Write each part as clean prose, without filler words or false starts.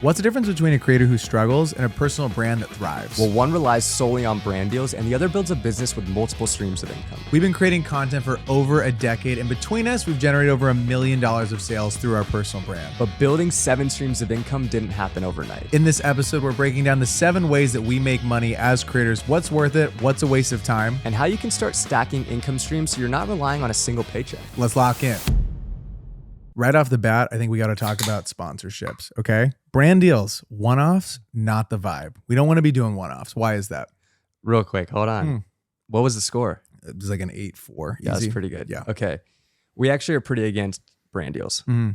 What's the difference between a creator who struggles and a personal brand that thrives? Well, one relies solely on brand deals and the other builds a business with multiple streams of income. We've been creating content for over a decade, and between us, we've generated over $1 million of sales through our personal brand. But building 7 streams of income didn't happen overnight. In this episode, we're breaking down the 7 ways that we make money as creators, what's worth it, what's a waste of time, and how you can start stacking income streams so you're not relying on a single paycheck. Let's lock in. Right off the bat, I think we got to talk about sponsorships, okay? Brand deals, one-offs, not the vibe. We don't want to be doing one-offs. Why is that? Real quick, hold on. What was the score? It was like an 8-4. Yeah, that's pretty good. Yeah. Okay. We actually are pretty against brand deals. Mm-hmm.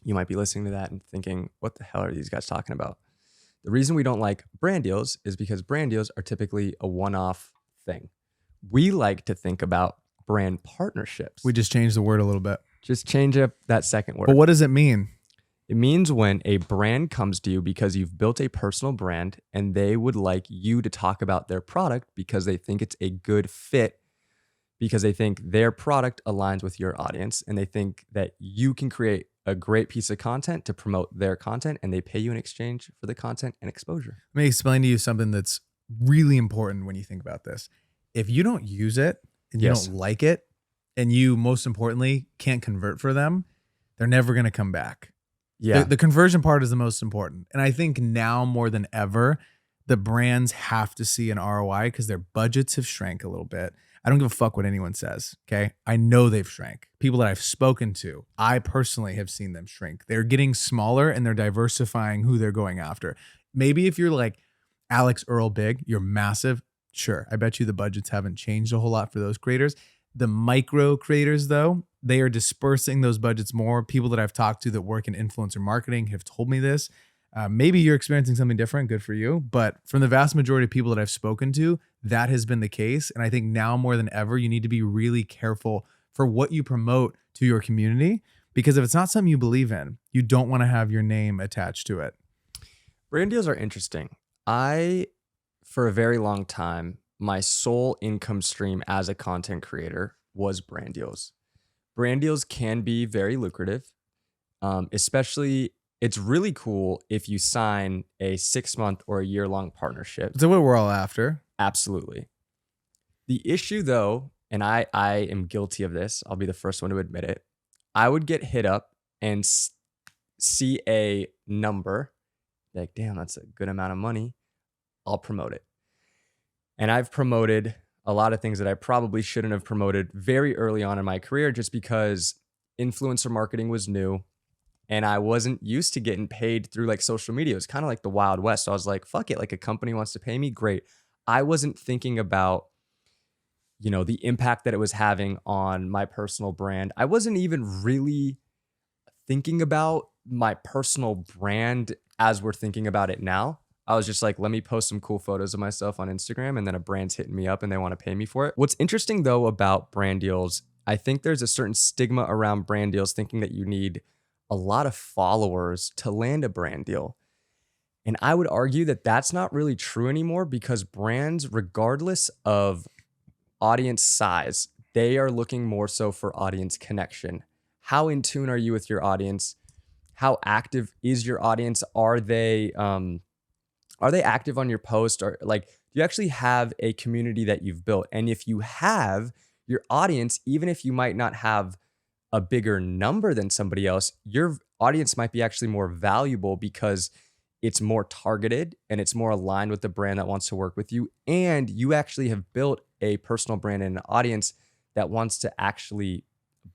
You might be listening to that and thinking, what the hell are these guys talking about? The reason we don't like brand deals is because brand deals are typically a one-off thing. We like to think about brand partnerships. We just changed the word a little bit. Just change up that second word. But what does it mean? It means when a brand comes to you because you've built a personal brand and they would like you to talk about their product because they think it's a good fit, because they think their product aligns with your audience and they think that you can create a great piece of content to promote their content, and they pay you in exchange for the content and exposure. Let me explain to you something that's really important when you think about this. If you don't use it and you don't like it, and you, most importantly, can't convert for them, they're never going to come back. Yeah. The conversion part is the most important. And I think now more than ever, the brands have to see an ROI because their budgets have shrank a little bit. I don't give a fuck what anyone says, okay? I know they've shrank. People that I've spoken to, I personally have seen them shrink. They're getting smaller and they're diversifying who they're going after. Maybe if you're like Alex Earl Big, you're massive. Sure, I bet you the budgets haven't changed a whole lot for those creators. The micro creators, though, they are dispersing those budgets more. People that I've talked to that work in influencer marketing have told me this. Maybe you're experiencing something different. Good for you. But from the vast majority of people that I've spoken to, that has been the case. And I think now more than ever, you need to be really careful for what you promote to your community, because if it's not something you believe in, you don't want to have your name attached to it. Brand deals are interesting. For a very long time, my sole income stream as a content creator was brand deals. Brand deals can be very lucrative, especially it's really cool if you sign a 6-month or a year-long partnership. So what we're all after. Absolutely. The issue though, and I am guilty of this, I'll be the first one to admit it, I would get hit up and see a number, like, damn, that's a good amount of money, I'll promote it. And I've promoted a lot of things that I probably shouldn't have promoted very early on in my career just because influencer marketing was new and I wasn't used to getting paid through like social media. It was kind of like the Wild West. So I was like, fuck it. Like a company wants to pay me, great. I wasn't thinking about, the impact that it was having on my personal brand. I wasn't even really thinking about my personal brand as we're thinking about it now. I was just like, let me post some cool photos of myself on Instagram, and then a brand's hitting me up and they want to pay me for it. What's interesting though about brand deals, I think there's a certain stigma around brand deals thinking that you need a lot of followers to land a brand deal. And I would argue that that's not really true anymore, because brands, regardless of audience size, they are looking more so for audience connection. How in tune are you with your audience? How active is your audience? Are they active on your post? Or like, do you actually have a community that you've built? And if you have, your audience, even if you might not have a bigger number than somebody else, your audience might be actually more valuable because it's more targeted and it's more aligned with the brand that wants to work with you. And you actually have built a personal brand and an audience that wants to actually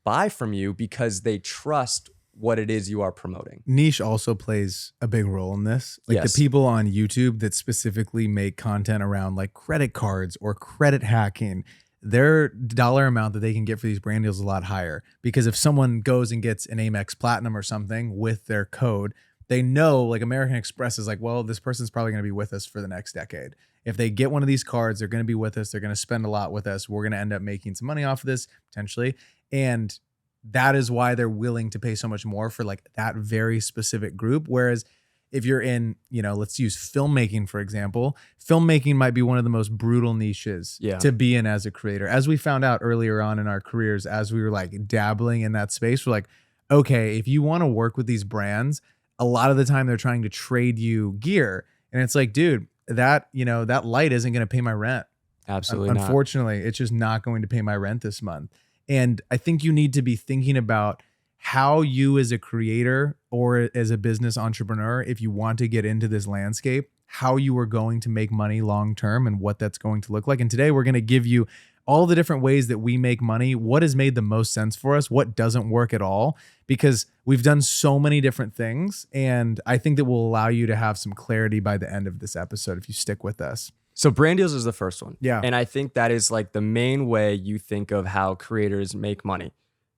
buy from you because they trust what it is you are promoting. Niche also plays a big role in this. Like Yes. the people on YouTube that specifically make content around like credit cards or credit hacking, their dollar amount that they can get for these brand deals is a lot higher, because if someone goes and gets an Amex Platinum or something with their code, they know, like American Express is like, well, this person's probably going to be with us for the next decade. If they get one of these cards, they're going to be with us. They're going to spend a lot with us. We're going to end up making some money off of this potentially. And that is why they're willing to pay so much more for like that very specific group. Whereas if you're in, let's use filmmaking, for example, filmmaking might be one of the most brutal niches to be in as a creator. As we found out earlier on in our careers, as we were like dabbling in that space, we're like, okay, if you want to work with these brands, a lot of the time they're trying to trade you gear. And it's like, dude, that light isn't going to pay my rent. Absolutely not. Unfortunately, it's just not going to pay my rent this month. And I think you need to be thinking about how you as a creator or as a business entrepreneur, if you want to get into this landscape, how you are going to make money long term and what that's going to look like. And today we're going to give you all the different ways that we make money, what has made the most sense for us, what doesn't work at all, because we've done so many different things. And I think that will allow you to have some clarity by the end of this episode if you stick with us. So brand deals is the first one. Yeah. And I think that is like the main way you think of how creators make money.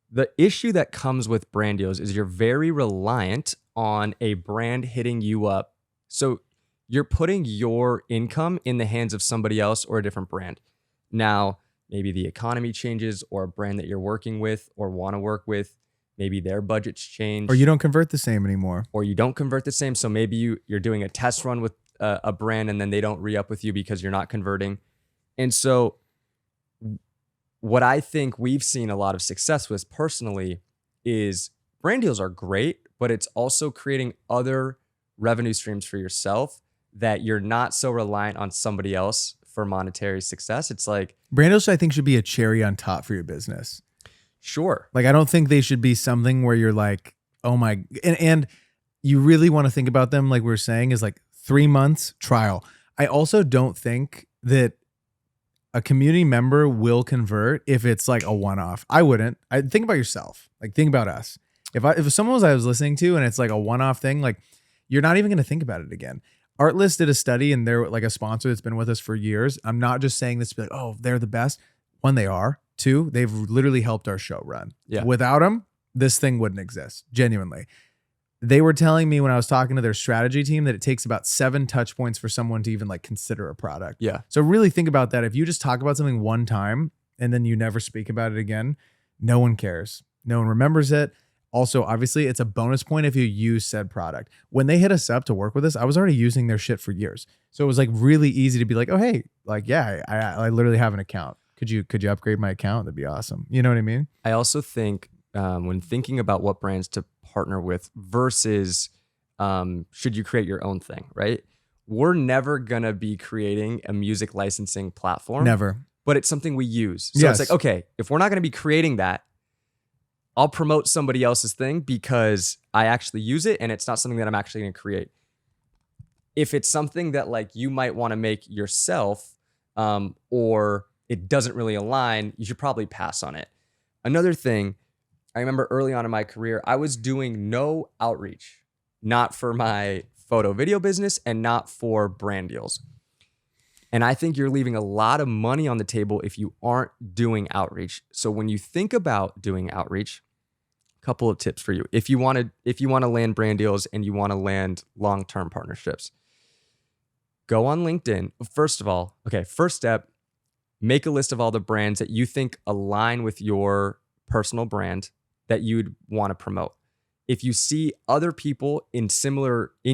The issue that comes with brand deals is you're very reliant on a brand hitting you up. So you're putting your income in the hands of somebody else or a different brand. Now, maybe the economy changes or a brand that you're working with or want to work with, maybe their budgets change. Or you don't convert the same anymore. Or you don't convert the same. So maybe you're doing a test run with a brand and then they don't re-up with you because you're not converting. And so what I think we've seen a lot of success with personally is brand deals are great, but it's also creating other revenue streams for yourself that you're not so reliant on somebody else for monetary success. It's like brand deals, I think, should be a cherry on top for your business. Sure. Like, I don't think they should be something where you're like, oh my, and you really want to think about them, like we were saying, is like 3 months trial. I also don't think that a community member will convert if it's like a one-off. I wouldn't. I think about yourself. Like, think about us. If someone I was listening to and it's like a one-off thing, like, you're not even going to think about it again. Artlist did a study and they're like a sponsor that's been with us for years. I'm not just saying this to be like, oh, they're the best. One, they are. Two, they've literally helped our show run. Yeah. Without them, this thing wouldn't exist. Genuinely. They were telling me when I was talking to their strategy team that it takes about 7 touch points for someone to even like consider a product. Yeah. So really think about that. If you just talk about something one time and then you never speak about it again, no one cares. No one remembers it. Also, obviously, it's a bonus point if you use said product. When they hit us up to work with us, I was already using their shit for years. So it was like really easy to be like, oh, hey, like, yeah, I literally have an account. Could you upgrade my account? That'd be awesome. You know what I mean? I also think when thinking about what brands to partner with versus should you create your own thing, right? We're never going to be creating a music licensing platform. Never. But it's something we use. So Yes. it's like, okay, if we're not going to be creating that, I'll promote somebody else's thing because I actually use it and it's not something that I'm actually going to create. If it's something that like you might want to make yourself or it doesn't really align, you should probably pass on it. Another thing, I remember early on in my career, I was doing no outreach, not for my photo video business and not for brand deals. And I think you're leaving a lot of money on the table if you aren't doing outreach. So when you think about doing outreach, a couple of tips for you. If you want to land brand deals and you want to land long-term partnerships, go on LinkedIn. First of all, okay, first step, make a list of all the brands that you think align with your personal brand that you'd want to promote. If you see other people in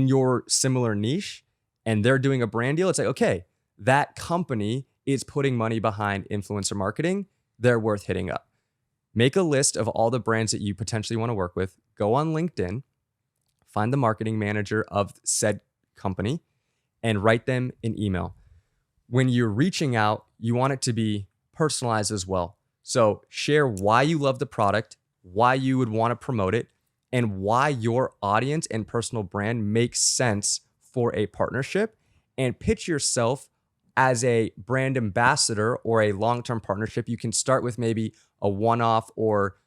your similar niche and they're doing a brand deal, it's like, okay, that company is putting money behind influencer marketing. They're worth hitting up. Make a list of all the brands that you potentially want to work with. Go on LinkedIn, find the marketing manager of said company, and write them an email. When you're reaching out, you want it to be personalized as well. So share why you love the product, why you would want to promote it, and why your audience and personal brand makes sense for a partnership, and pitch yourself as a brand ambassador or a long-term partnership. You can start with maybe a one-off or,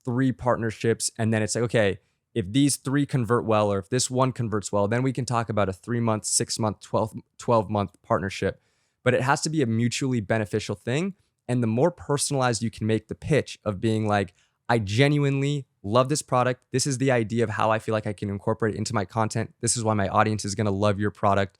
3 partnerships. And then it's like, okay, if these 3 convert well, or if this one converts well, then we can talk about a 3-month, 6-month, 12-month partnership. But it has to be a mutually beneficial thing. And the more personalized you can make the pitch of being like, I genuinely love this product. This is the idea of how I feel like I can incorporate it into my content. This is why my audience is going to love your product.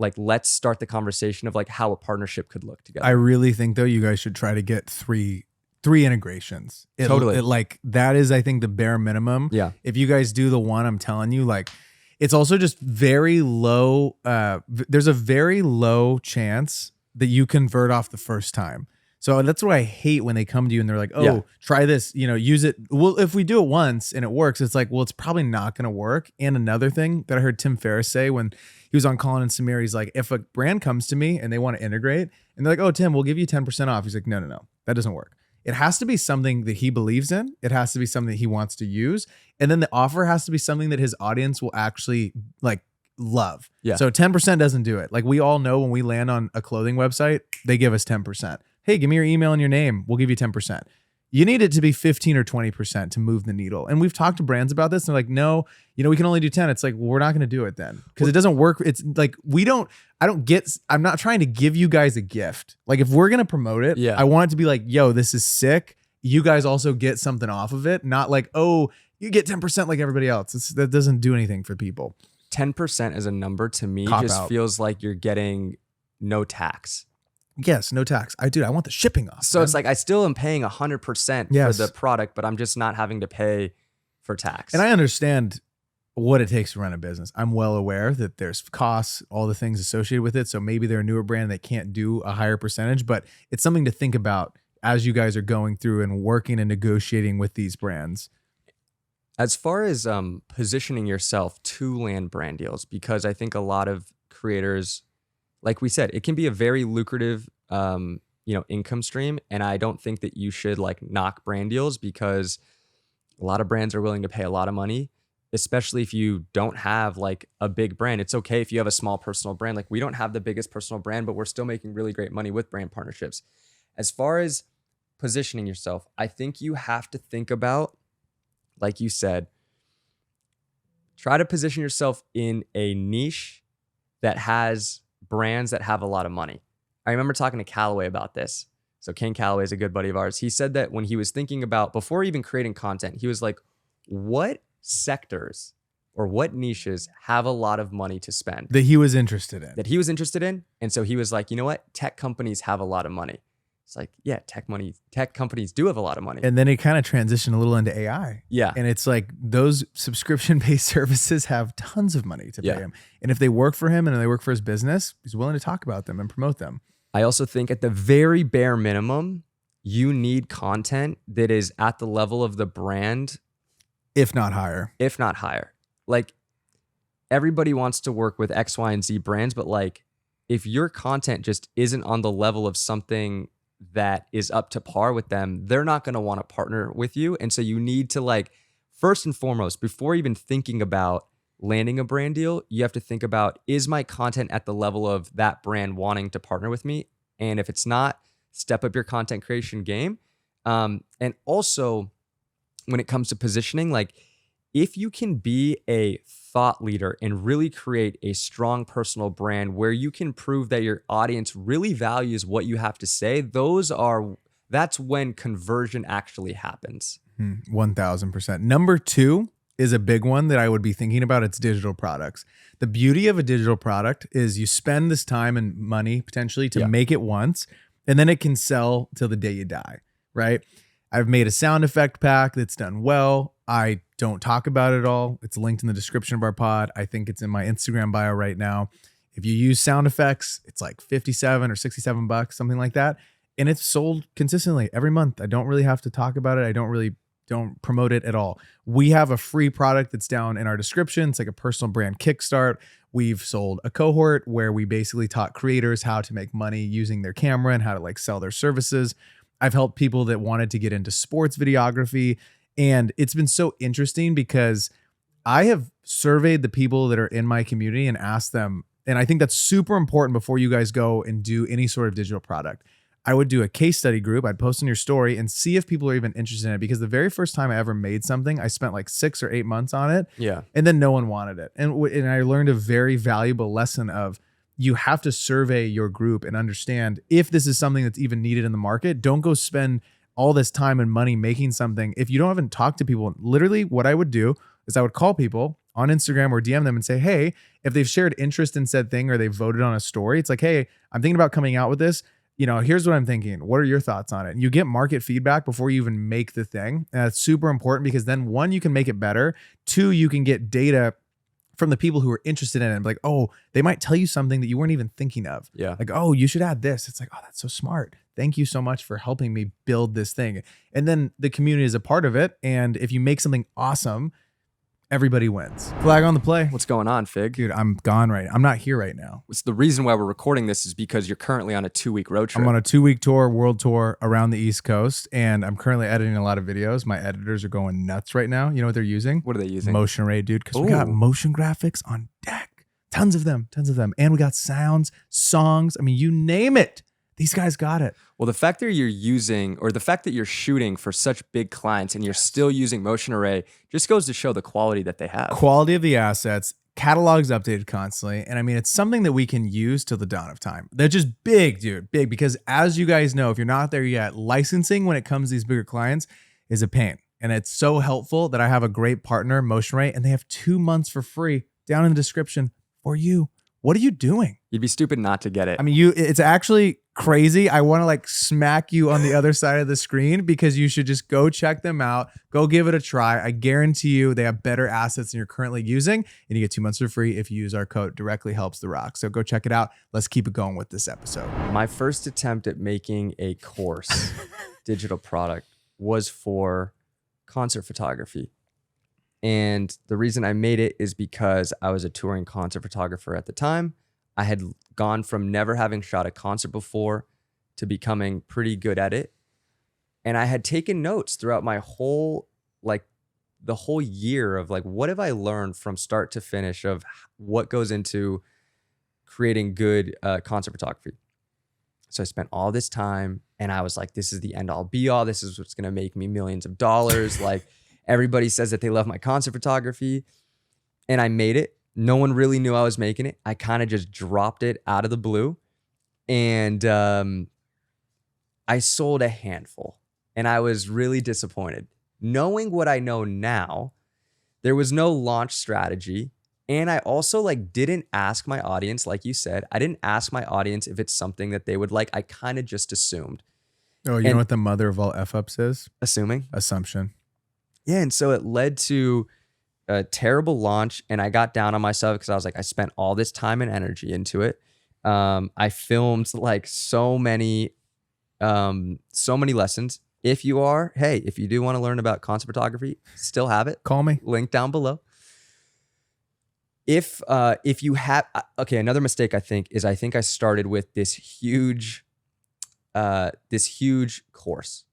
Like, let's start the conversation of like how a partnership could look together. I really think though you guys should try to get three integrations. Totally. Like that is, I think, the bare minimum. Yeah. If you guys do the one, I'm telling you, like, it's also just very low. There's a very low chance that you convert off the first time. So that's what I hate when they come to you and they're like, oh, Yeah. try this, use it. Well, if we do it once and it works, it's like, well, it's probably not going to work. And another thing that I heard Tim Ferriss say when he was on Colin and Samir, he's like, if a brand comes to me and they want to integrate and they're like, oh, Tim, we'll give you 10% off. He's like, no, that doesn't work. It has to be something that he believes in. It has to be something that he wants to use. And then the offer has to be something that his audience will actually like love. Yeah. So 10% doesn't do it. Like we all know when we land on a clothing website, they give us 10%. Hey, give me your email and your name. We'll give you 10%. You need it to be 15 or 20% to move the needle. And we've talked to brands about this. And they're like, no, we can only do 10. It's like, well, we're not going to do it then because it doesn't work. It's like, I'm not trying to give you guys a gift. Like if we're going to promote it, Yeah. I want it to be like, yo, this is sick. You guys also get something off of it. Not like, oh, you get 10% like everybody else. That doesn't do anything for people. 10% as a number to me Cop just out. feels like you're getting no tax. Yes, no tax. I want the shipping off. So man. it's like I still am paying 100% Yes. for the product, but I'm just not having to pay for tax. And I understand what it takes to run a business. I'm well aware that there's costs, all the things associated with it. So maybe they're a newer brand that can't do a higher percentage, but it's something to think about as you guys are going through and working and negotiating with these brands. As far as positioning yourself to land brand deals, because I think a lot of creators, like we said, it can be a very lucrative, income stream. And I don't think that you should like knock brand deals because a lot of brands are willing to pay a lot of money, especially if you don't have like a big brand. It's okay if you have a small personal brand. Like we don't have the biggest personal brand, but we're still making really great money with brand partnerships. As far as positioning yourself, I think you have to think about, like you said, try to position yourself in a niche that has brands that have a lot of money. I remember talking to Callaway about this. So Kane Callaway is a good buddy of ours. He said that when he was thinking about, before even creating content, he was like, what sectors or what niches have a lot of money to spend? That he was interested in. That he was interested in. And so he was like, you know what? Tech companies have a lot of money. It's like, yeah, tech companies do have a lot of money. And then it kind of transitioned a little into AI. Yeah. And it's like those subscription-based services have tons of money to pay Yeah. him. And if they work for him and they work for his business, he's willing to talk about them and promote them. I also think at the very bare minimum, you need content that is at the level of the brand, If not higher. if not higher. Like everybody wants to work with X, Y, and Z brands, but like if your content just isn't on the level of something that is up to par with them, they're not going to want to partner with you. And so you need to like, first and foremost, before even thinking about landing a brand deal, you have to think about, is my content at the level of that brand wanting to partner with me? And if it's not, step up your content creation game. And also when it comes to positioning, like if you can be a thought leader and really create a strong personal brand where you can prove that your audience really values what you have to say, that's when conversion actually happens. 1000%. Number 2 is a big one that I would be thinking about. It's digital products. The beauty of a digital product is you spend this time and money potentially to make it once, and then it can sell till the day you die, right? I've made a sound effect pack that's done well. I don't talk about it all. It's linked in the description of our pod. I think it's in my Instagram bio right now. If you use sound effects, it's like 57 or 67 bucks, something like that. And it's sold consistently every month. I don't really have to talk about it. I don't promote it at all. We have a free product that's down in our description. It's like a personal brand kickstart. We've sold a cohort where we basically taught creators how to make money using their camera and how to like sell their services. I've helped people that wanted to get into sports videography. And it's been so interesting because I have surveyed the people that are in my community and asked them, and I think that's super important before you guys go and do any sort of digital product. I would do a case study group. I'd post on your story and see if people are even interested in it. Because the very first time I ever made something, I spent like 6 or 8 months on it. Yeah. And then no one wanted it. And I learned a very valuable lesson of you have to survey your group and understand if this is something that's even needed in the market. Don't go spend all this time and money making something if you don't even talk to people. Literally what I would do is I would call people on Instagram or DM them and say, hey, if they've shared interest in said thing or they voted on a story, it's like, hey, I'm thinking about coming out with this. Here's what I'm thinking. What are your thoughts on it? And you get market feedback before you even make the thing. And that's super important because then 1, you can make it better. 2, you can get data from the people who are interested in it. Like, oh, they might tell you something that you weren't even thinking of. Yeah. Like, oh, you should add this. It's like, oh, that's so smart. Thank you so much for helping me build this thing. And then the community is a part of it. And if you make something awesome, everybody wins. Flag on the play. What's going on, Fig? Dude, I'm gone right now. I'm not here right now. It's the reason why we're recording this is because you're currently on a 2-week road trip. I'm on a 2-week tour, world tour around the East Coast, and I'm currently editing a lot of videos. My editors are going nuts right now. You know what they're using? What are they using? Motion Array, dude, because we got motion graphics on deck. Tons of them. And we got sounds, songs. I mean, you name it. These guys got it. Well, the fact that you're using, or the fact that you're shooting for such big clients and you're still using Motion Array just goes to show the quality that they have. Quality of the assets, catalogs updated constantly. And I mean, it's something that we can use till the dawn of time. They're just big, dude, big. Because as you guys know, if you're not there yet, licensing when it comes to these bigger clients is a pain. And it's so helpful that I have a great partner, Motion Array, and they have 2 months for free down in the description for you. What are you doing? You'd be stupid not to get it. I mean, it's actually crazy. I want to like smack you on the other side of the screen because you should just go check them out. Go give it a try. I guarantee you they have better assets than you're currently using. And you get 2 months for free if you use our code. Directly helps the rock. So go check it out. Let's keep it going with this episode. My first attempt at making a course digital product was for concert photography. And the reason I made it is because I was a touring concert photographer at the time. I had gone from never having shot a concert before to becoming pretty good at it. And I had taken notes throughout my whole, like the whole year of like, what have I learned from start to finish of what goes into creating good concert photography. So I spent all this time and I was like, this is the end all be all. This is what's going to make me millions of dollars. Like everybody says that they love my concert photography. And I made it. No one really knew I was making it. I kind of just dropped it out of the blue. And I sold a handful. And I was really disappointed. Knowing what I know now, there was no launch strategy. And I also like didn't ask my audience, like you said, I didn't ask my audience if it's something that they would like. I kind of just assumed. Oh, you know what the mother of all F-ups is? Assuming. Assumption. Yeah, and so it led to a terrible launch, and I got down on myself because I was like, I spent all this time and energy into it. I filmed like so many lessons. If you do want to learn about concert photography, still have it. Call me. Link down below. If you have, another mistake I think I started with this huge course.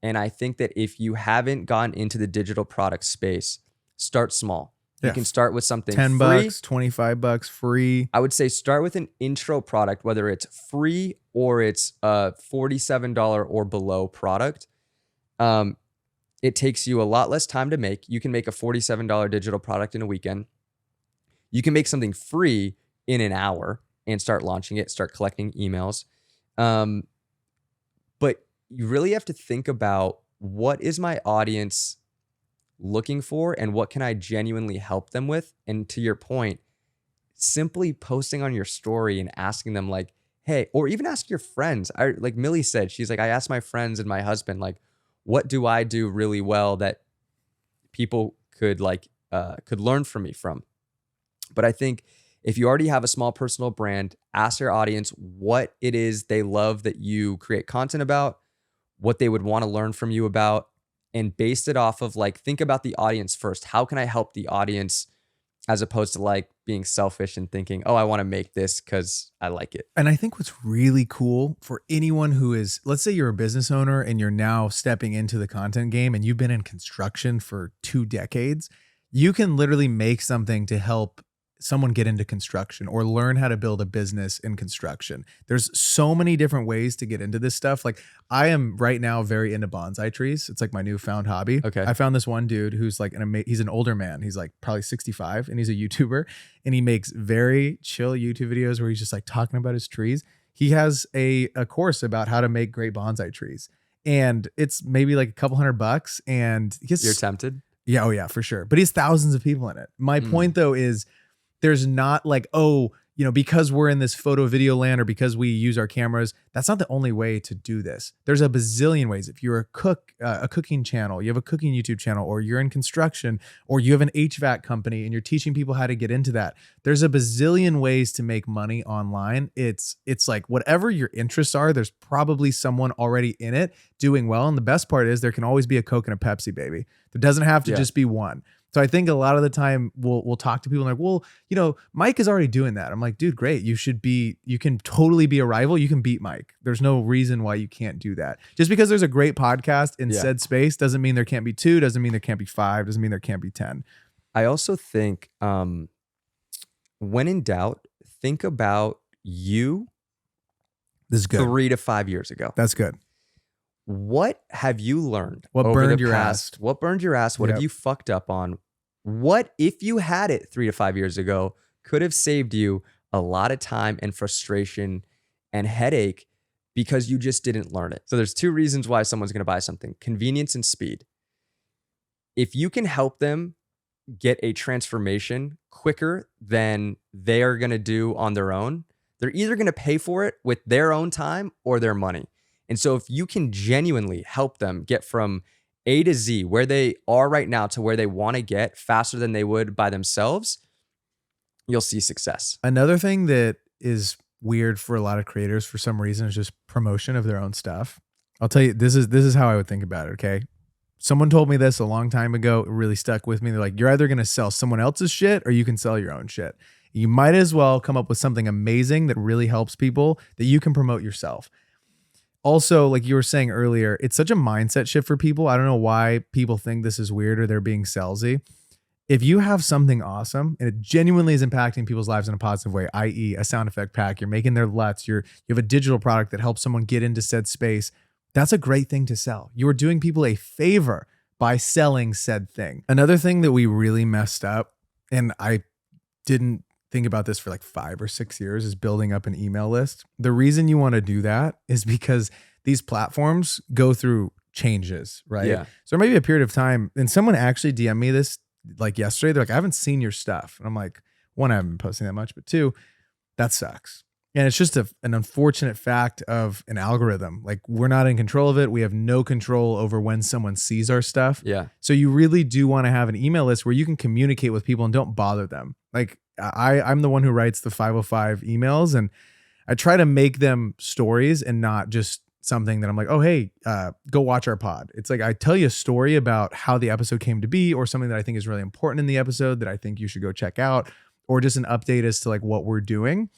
And I think that if you haven't gotten into the digital product space, start small. Yeah. You can start with something $10, free, $25 free. I would say start with an intro product, whether it's free or it's a $47 or below product. It takes you a lot less time to make. You can make a $47 digital product in a weekend. You can make something free in an hour and start launching it, start collecting emails. But you really have to think about what is my audience looking for and what can I genuinely help them with? And to your point, simply posting on your story and asking them like, hey, or even ask your friends. Like Millie said, she's like, I asked my friends and my husband, like, what do I do really well that people could learn from me from? But I think if you already have a small personal brand, ask your audience what it is they love that you create content about, what they would want to learn from you about, and base it off of like, think about the audience first. How can I help the audience as opposed to like being selfish and thinking, oh, I want to make this because I like it. And I think what's really cool for anyone who is, let's say you're a business owner and you're now stepping into the content game and you've been in construction for 2 decades, you can literally make something to help someone get into construction or learn how to build a business in construction. There's so many different ways to get into this stuff. Like I am right now very into bonsai trees. It's like my newfound hobby. Okay. I found this one dude who's like he's an older man. He's like probably 65 and he's a YouTuber and he makes very chill YouTube videos where he's just like talking about his trees. He has a course about how to make great bonsai trees. And it's maybe like a couple $100 and you're tempted? Yeah. Oh yeah, for sure. But he has thousands of people in it. My point though is, there's not like, oh, you know, because we're in this photo video land or because we use our cameras, that's not the only way to do this. There's a bazillion ways. If you're a cook, a cooking channel, you have a cooking YouTube channel, or you're in construction, or you have an HVAC company and you're teaching people how to get into that. There's a bazillion ways to make money online. It's like whatever your interests are, there's probably someone already in it doing well. And the best part is there can always be a Coke and a Pepsi, baby. There doesn't have to just be one. So I think a lot of the time we'll talk to people and like, well, you know, Mike is already doing that. I'm like, dude, great. You can totally be a rival. You can beat Mike. There's no reason why you can't do that. Just because there's a great podcast in said space doesn't mean there can't be 2, doesn't mean there can't be 5, doesn't mean there can't be 10. I also think when in doubt, think about you This is good. 3 to 5 years ago. That's good. What have you learned? What over burned the your past? ass? What burned your ass? What have you fucked up on? What, if you had it 3 to 5 years ago, could have saved you a lot of time and frustration and headache because you just didn't learn it? So there's 2 reasons why someone's going to buy something: convenience and speed. If you can help them get a transformation quicker than they are going to do on their own, they're either going to pay for it with their own time or their money. And so if you can genuinely help them get from A to Z, where they are right now, to where they want to get faster than they would by themselves, you'll see success. Another thing that is weird for a lot of creators for some reason is just promotion of their own stuff. I'll tell you, this is how I would think about it, okay? Someone told me this a long time ago. It really stuck with me. They're like, you're either going to sell someone else's shit or you can sell your own shit. You might as well come up with something amazing that really helps people that you can promote yourself. Also, like you were saying earlier, it's such a mindset shift for people. I don't know why people think this is weird or they're being salesy. If you have something awesome and it genuinely is impacting people's lives in a positive way, i.e. a sound effect pack, you're making their LUTs, you have a digital product that helps someone get into said space, that's a great thing to sell. You are doing people a favor by selling said thing. Another thing that we really messed up, and I didn't think about this for like 5 or 6 years, is building up an email list. The reason you want to do that is because these platforms go through changes, right? Yeah. So there may be a period of time, and someone actually DM'd me this like yesterday. They're like, I haven't seen your stuff. And I'm like, 1, I haven't been posting that much, but 2, that sucks. And it's just an unfortunate fact of an algorithm. Like, we're not in control of it. We have no control over when someone sees our stuff. Yeah. So you really do want to have an email list where you can communicate with people and don't bother them. Like, I'm the one who writes the 505 emails, and I try to make them stories and not just something that I'm like, oh, hey, go watch our pod. It's like, I tell you a story about how the episode came to be, or something that I think is really important in the episode that I think you should go check out, or just an update as to like what we're doing.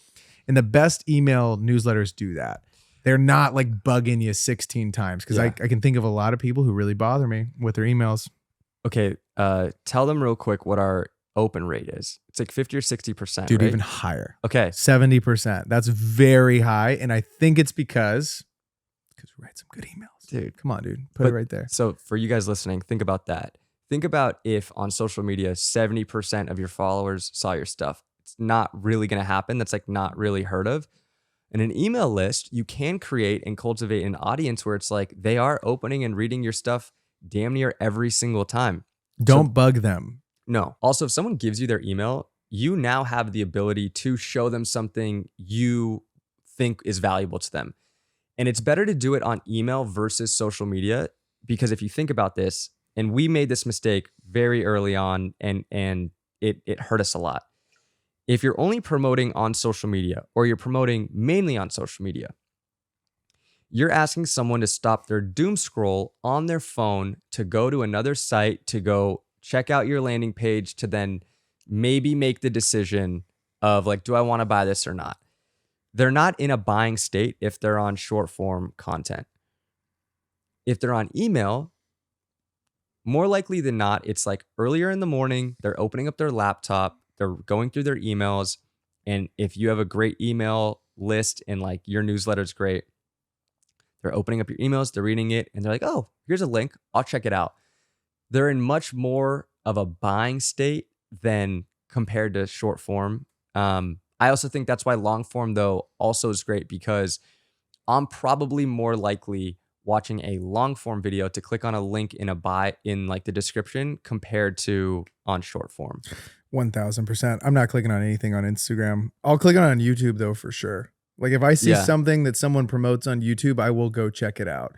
And the best email newsletters do that. They're not like bugging you 16 times. Cause I can think of a lot of people who really bother me with their emails. Okay. Tell them real quick what our open rate is. It's like 50 or 60%. Dude, right? even higher. Okay. 70%. That's very high. And I think it's because we write some good emails. Dude. Come on, dude. Put it right there. So for you guys listening, think about that. Think about if on social media, 70% of your followers saw your stuff. It's not really going to happen. That's like not really heard of. In an email list, you can create and cultivate an audience where it's like they are opening and reading your stuff damn near every single time. Don't bug them. No. Also, if someone gives you their email, you now have the ability to show them something you think is valuable to them. And it's better to do it on email versus social media, because if you think about this, and we made this mistake very early on, and it hurt us a lot. If you're only promoting on social media, or you're promoting mainly on social media, you're asking someone to stop their doom scroll on their phone to go to another site, to go check out your landing page, to then maybe make the decision of like, do I want to buy this or not? They're not in a buying state if they're on short form content. If they're on email, more likely than not, it's like earlier in the morning, they're opening up their laptop, they're going through their emails. And if you have a great email list and like your newsletter is great, they're opening up your emails, they're reading it, and they're like, oh, here's a link, I'll check it out. They're in much more of a buying state than compared to short form. I also think that's why long form though also is great, because I'm probably more likely watching a long form video to click on a link in a buy in like the description compared to on short form. 1000%. I'm not clicking on anything on Instagram. I'll click on YouTube though for sure. Like if I see Yeah. something that someone promotes on YouTube, I will go check it out.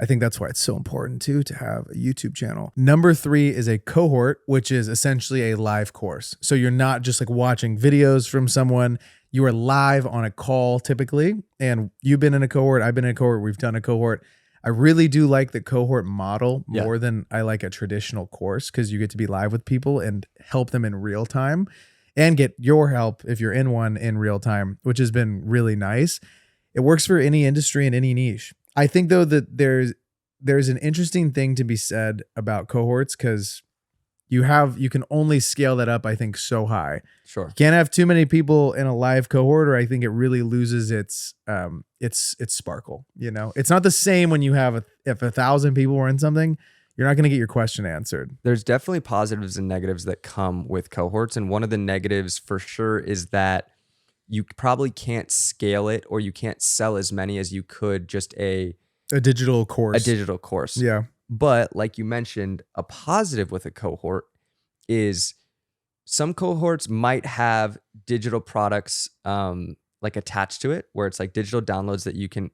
I think that's why it's so important too to have a YouTube channel. Number 3 is a cohort, which is essentially a live course. So you're not just like watching videos from someone. You are live on a call typically. And you've been in a cohort. I've been in a cohort. We've done a cohort. I really do like the cohort model more than I like a traditional course because you get to be live with people and help them in real time and get your help if you're in one in real time, which has been really nice. It works for any industry and any niche. I think though that there's an interesting thing to be said about cohorts because you can only scale that up, I think, so high. Sure. You can't have too many people in a live cohort, or I think it really loses its sparkle. You know, it's not the same when you have if 1,000 people were in something, you're not going to get your question answered. There's definitely positives and negatives that come with cohorts. And one of the negatives for sure is that you probably can't scale it or you can't sell as many as you could just a digital course. A digital course. Yeah. But like you mentioned, a positive with a cohort is some cohorts might have digital products like attached to it, where it's like digital downloads that you can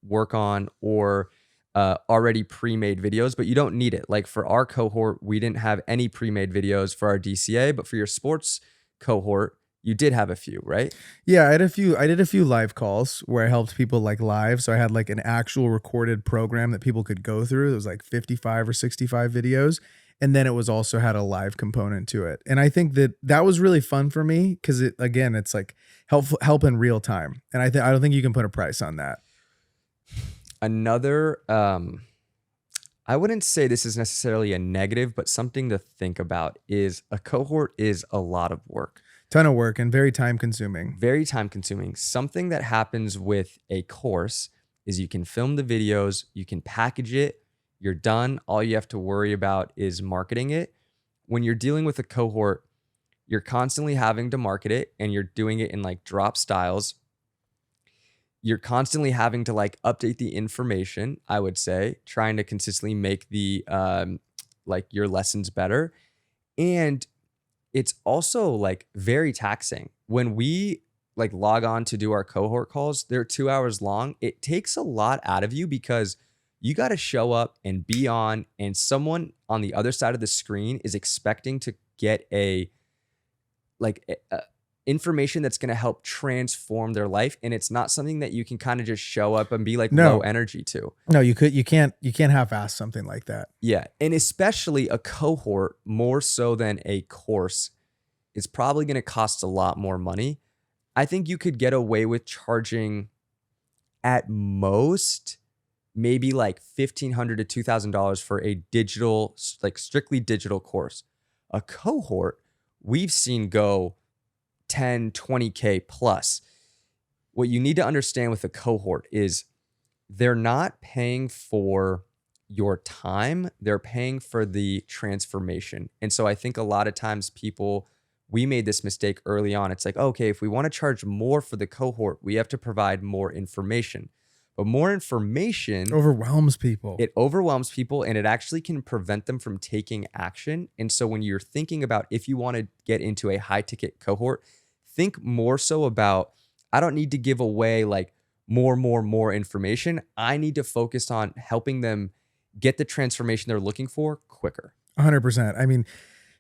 work on or already pre-made videos, but you don't need it. Like for our cohort, we didn't have any pre-made videos for our DCA, but for your sports cohort, you did have a few, right? Yeah, I did a few live calls where I helped people like live. So I had like an actual recorded program that people could go through. It was like 55 or 65 videos. And then it was also had a live component to it. And I think that was really fun for me because it's like help in real time. And I don't think you can put a price on that. Another, I wouldn't say this is necessarily a negative, but something to think about is a cohort is a lot of work. Ton of work and very time consuming. Very time consuming. Something that happens with a course is you can film the videos, you can package it, you're done. All you have to worry about is marketing it. When you're dealing with a cohort, you're constantly having to market it and you're doing it in like drop styles. You're constantly having to like update the information, I would say, trying to consistently make the like your lessons better. And it's also like very taxing. When we like log on to do our cohort calls, they're 2 hours long. It takes a lot out of you because you got to show up and be on, and someone on the other side of the screen is expecting to get information that's going to help transform their life. And it's not something that you can kind of just show up and be like low energy to. No, you can't half-ass something like that. Yeah. And especially a cohort more so than a course is probably going to cost a lot more money. I think you could get away with charging at most maybe like $1,500 to $2,000 for a digital, like strictly digital course. A cohort we've seen go 10, 20K plus. What you need to understand with a cohort is they're not paying for your time, they're paying for the transformation. And so I think a lot of times we made this mistake early on. It's like, okay, if we want to charge more for the cohort, we have to provide more information. But more information overwhelms people. It overwhelms people and it actually can prevent them from taking action. And so when you're thinking about if you want to get into a high ticket cohort, think more so about, I don't need to give away like more information. I need to focus on helping them get the transformation they're looking for quicker. 100%. I mean,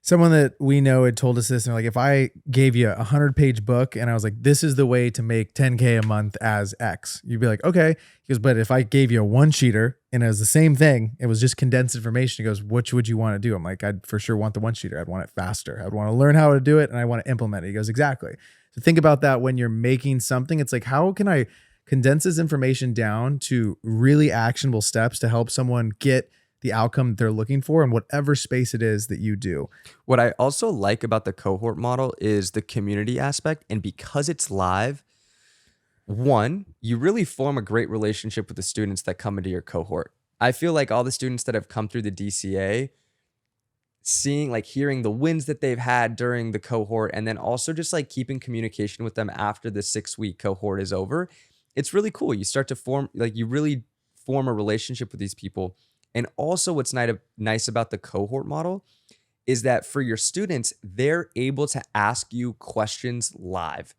someone that we know had told us this, and like, if I gave you a 100-page book and I was like, this is the way to make 10K a month as X, you'd be like, okay. He goes, but if I gave you a one-sheeter and it was the same thing, it was just condensed information. He goes, which would you want to do? I'm like, I'd for sure want the one-sheeter. I'd want it faster. I'd want to learn how to do it and I want to implement it. He goes, exactly. So think about that when you're making something. It's like, how can I condense this information down to really actionable steps to help someone get the outcome they're looking for in whatever space it is that you do. What I also like about the cohort model is the community aspect. And because it's live, one, you really form a great relationship with the students that come into your cohort. I feel like all the students that have come through the DCA, hearing the wins that they've had during the cohort, and then also just like keeping communication with them after the 6-week cohort is over. It's really cool. You start to you really form a relationship with these people. And also what's nice about the cohort model is that for your students, they're able to ask you questions live.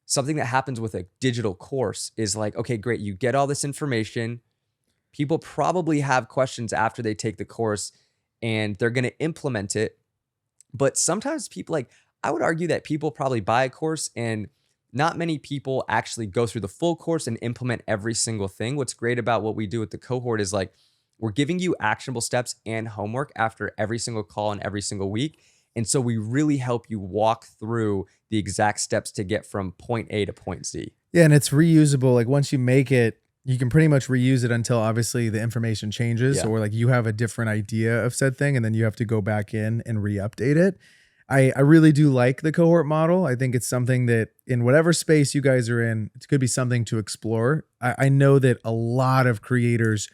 Something that happens with a digital course is like, okay, great, you get all this information. People probably have questions after they take the course and they're going to implement it. But sometimes people, like, I would argue that people probably buy a course and not many people actually go through the full course and implement every single thing. What's great about what we do with the cohort is like, we're giving you actionable steps and homework after every single call and every single week. And so we really help you walk through the exact steps to get from point A to point Z. Yeah, and it's reusable. Like once you make it, you can pretty much reuse it until obviously the information changes, or like you have a different idea of said thing and then you have to go back in and re-update it. I really do like the cohort model. I think it's something that in whatever space you guys are in, it could be something to explore. I know that a lot of creators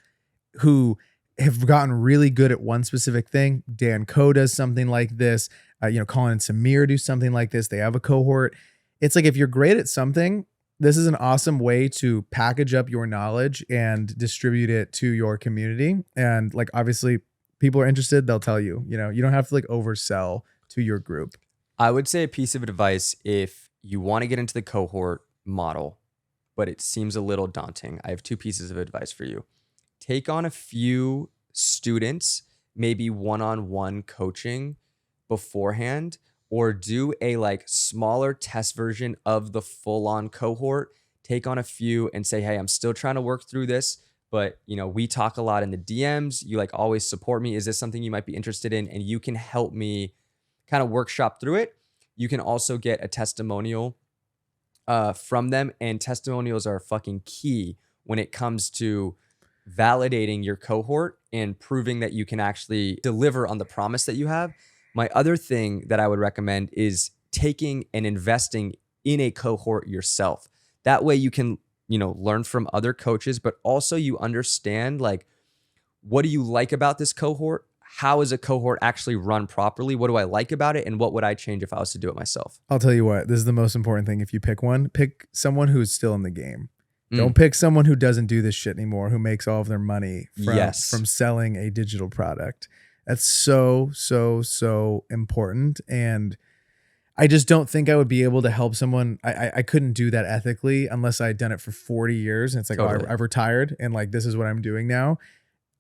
who have gotten really good at one specific thing. Dan Coe does something like this. Colin and Samir do something like this. They have a cohort. It's like if you're great at something, this is an awesome way to package up your knowledge and distribute it to your community. And like obviously, people are interested. They'll tell you. You don't have to like oversell to your group. I would say a piece of advice if you want to get into the cohort model, but it seems a little daunting. I have two pieces of advice for you. Take on a few students, maybe one-on-one coaching beforehand, or do a like smaller test version of the full-on cohort. Take on a few and say, hey, I'm still trying to work through this, but we talk a lot in the DMs. You like always support me. Is this something you might be interested in? And you can help me kind of workshop through it. You can also get a testimonial from them, and testimonials are fucking key when it comes to validating your cohort and proving that you can actually deliver on the promise that you have. My other thing that I would recommend is taking and investing in a cohort yourself. That way you can, learn from other coaches, but also you understand like, what do you like about this cohort? How is a cohort actually run properly? What do I like about it? And what would I change if I was to do it myself? I'll tell you what, this is the most important thing. If you pick one, pick someone who's still in the game. Don't pick someone who doesn't do this shit anymore, who makes all of their money from selling a digital product. That's so, so, so important. And I just don't think I would be able to help someone. I couldn't do that ethically unless I had done it for 40 years. And it's like, totally. I've retired and like, this is what I'm doing now.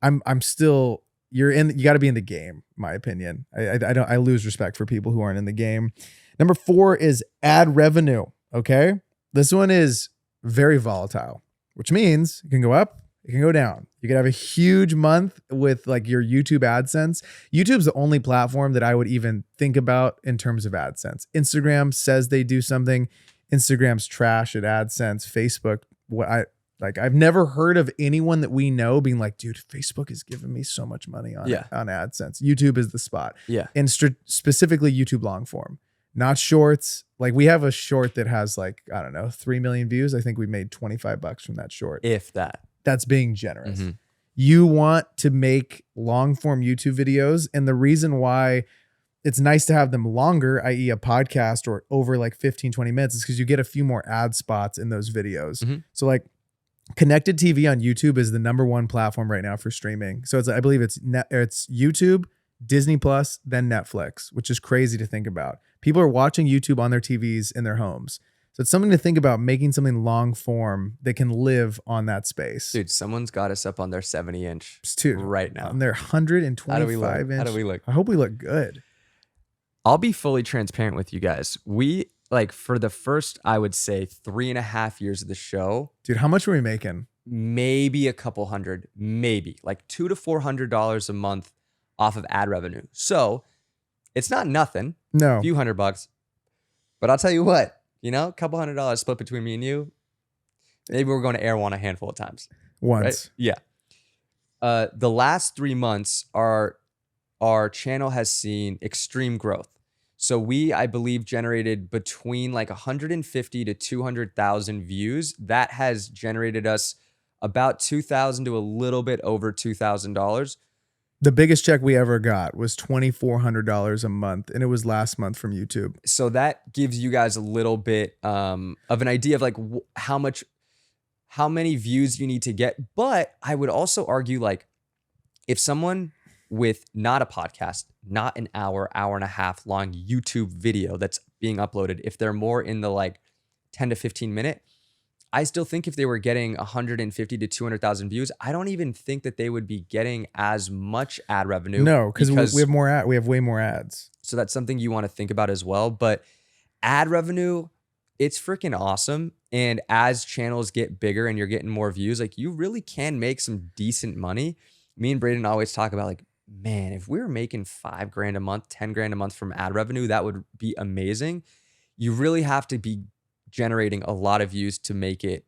I'm still, you got to be in the game, my opinion. I lose respect for people who aren't in the game. Number 4 is ad revenue. Okay. This one is very volatile, which means it can go up, it can go down. You could have a huge month with like your YouTube AdSense. YouTube's the only platform that I would even think about in terms of AdSense. Instagram says they do something. Instagram's trash at AdSense. Facebook, I've never heard of anyone that we know being like, dude, Facebook is giving me so much money on AdSense. YouTube is the spot. Yeah. And specifically YouTube long form. Not shorts. Like we have a short that has like, I don't know, 3 million views. I think we made $25 from that short. If that. That's being generous. Mm-hmm. You want to make long form YouTube videos. And the reason why it's nice to have them longer, i.e. a podcast or over like 15, 20 minutes is because you get a few more ad spots in those videos. Mm-hmm. So like connected TV on YouTube is the number 1 platform right now for streaming. So I believe it's YouTube, Disney Plus, then Netflix, which is crazy to think about. People are watching YouTube on their TVs in their homes. So it's something to think about, making something long form that can live on that space. Dude, someone's got us up on their 70-inch right now. On their 125 inch. How do we look? I hope we look good. I'll be fully transparent with you guys. We like for the first, I would say 3.5 years of the show. Dude, how much were we making? Maybe a couple hundred, maybe like $200 to $400 a month off of ad revenue. So it's not nothing. No. A few $100. But I'll tell you what, a couple $100 split between me and you. Maybe we're going to air one a handful of times. Once. Right? Yeah. The last 3 months, our channel has seen extreme growth. So we, I believe, generated between like 150 to 200,000 views. That has generated us about $2,000 to a little bit over $2,000. The biggest check we ever got was $2,400 a month, and it was last month from YouTube. So that gives you guys a little bit of an idea of like how many views you need to get. But I would also argue like if someone with not a podcast, not an hour and a half long YouTube video that's being uploaded, if they're more in the like 10 to 15 minute, I still think if they were getting 150 to 200,000 views, I don't even think that they would be getting as much ad revenue. No, because we have more we have way more ads. So that's something you want to think about as well. But ad revenue, it's freaking awesome. And as channels get bigger and you're getting more views, like you really can make some decent money. Me and Braden always talk about like, man, if we were making $5,000 a month, $10,000 a month from ad revenue, that would be amazing. You really have to be generating a lot of views to make it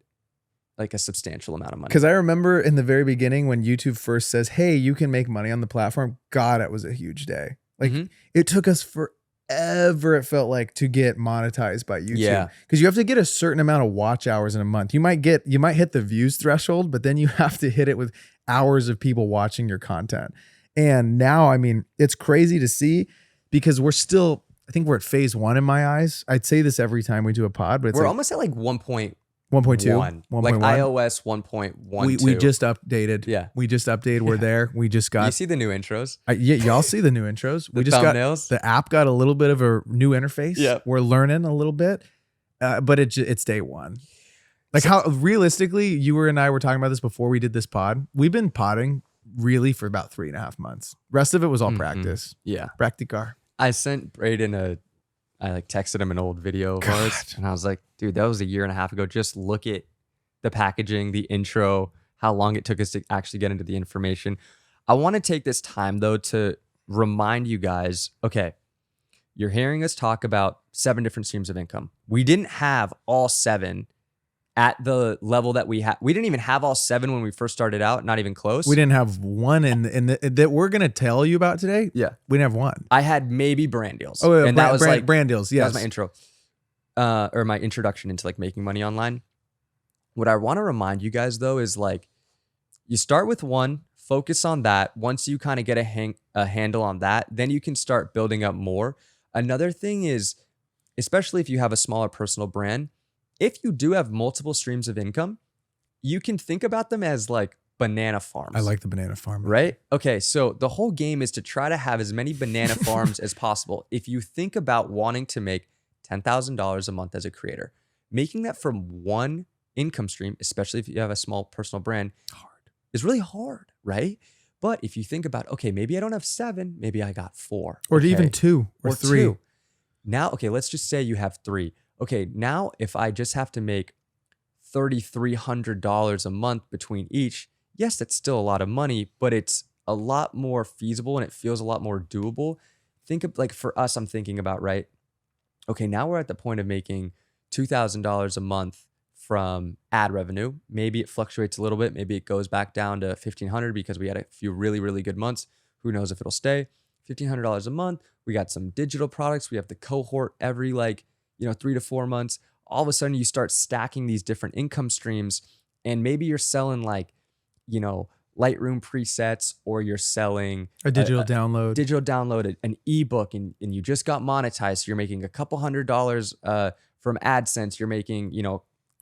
like a substantial amount of money. Because I remember in the very beginning when YouTube first says, hey, you can make money on the platform. God, it was a huge day. Like it took us forever, it felt like, to get monetized by YouTube. Yeah. Because you have to get a certain amount of watch hours in a month. You might hit the views threshold, but then you have to hit it with hours of people watching your content. And now, I mean, it's crazy to see because I think we're at phase 1 in my eyes. I'd say this every time we do a pod, but we're almost at like 1.2. 1.2, like iOS 1.1. We just updated. Yeah. We just updated. We're there. We just got. You see the new intros? Yeah, y'all see the new intros. We just thumbnails. The app got a little bit of a new interface. Yeah. We're learning a little bit, but it's day one. Like how realistically, you and I were talking about this before we did this pod. We've been podding really for about 3.5 months. Rest of it was all practice. Yeah. Practicar. I sent Braden I like texted him an old video of ours and I was like, dude, that was a 1.5 years ago. Just look at the packaging, the intro, how long it took us to actually get into the information. I want to take this time though to remind you guys, okay, you're hearing us talk about 7 different streams of income. We didn't have all 7 at the level that we had. We didn't even have all 7 when we first started out, not even close. We didn't have one that we're going to tell you about today. Yeah. We didn't have one. I had maybe brand deals. Oh, yeah, and that was like brand deals. Yes. That was my intro. Or my introduction into like making money online. What I want to remind you guys though is like, you start with 1, focus on that. Once you kind of get a handle on that, then you can start building up more. Another thing is, especially if you have a smaller personal brand, if you do have multiple streams of income, you can think about them as like banana farms. I like the banana farm. Right? Okay, so the whole game is to try to have as many banana farms as possible. If you think about wanting to make $10,000 a month as a creator, making that from 1 income stream, especially if you have a small personal brand, is really hard, right? But if you think about, okay, maybe I don't have 7, maybe I got 4. Or even 2 or 3. 2. Now, okay, let's just say you have 3. Okay, now if I just have to make $3,300 a month between each, yes, that's still a lot of money, but it's a lot more feasible and it feels a lot more doable. Think of like for us, I'm thinking about, right? Okay, now we're at the point of making $2,000 a month from ad revenue. Maybe it fluctuates a little bit. Maybe it goes back down to $1,500 because we had a few really, really good months. Who knows if it'll stay? $1,500 a month. We got some digital products. We have the cohort every 3 to 4 months. All of a sudden you start stacking these different income streams and maybe you're selling Lightroom presets, or you're selling a digital download, an ebook, and you just got monetized. So you're making a couple $100 from AdSense. You're making,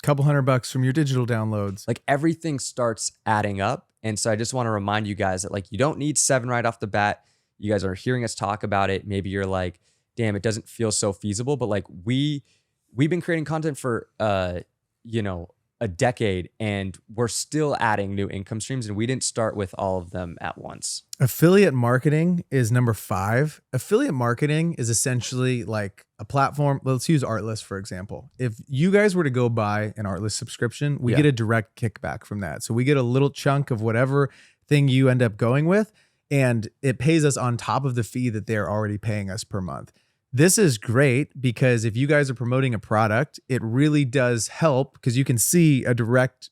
couple $100 from your digital downloads. Like everything starts adding up. And so I just want to remind you guys that you don't need 7 right off the bat. You guys are hearing us talk about it. Maybe you're like, damn, it doesn't feel so feasible. But we've been creating content for a decade, and we're still adding new income streams, and we didn't start with all of them at once. Affiliate marketing is number 5. Affiliate marketing is essentially like a platform. Let's use Artlist, for example. If you guys were to go buy an Artlist subscription, we get a direct kickback from that. So we get a little chunk of whatever thing you end up going with, and it pays us on top of the fee that they're already paying us per month. This is great because if you guys are promoting a product, it really does help because you can see a direct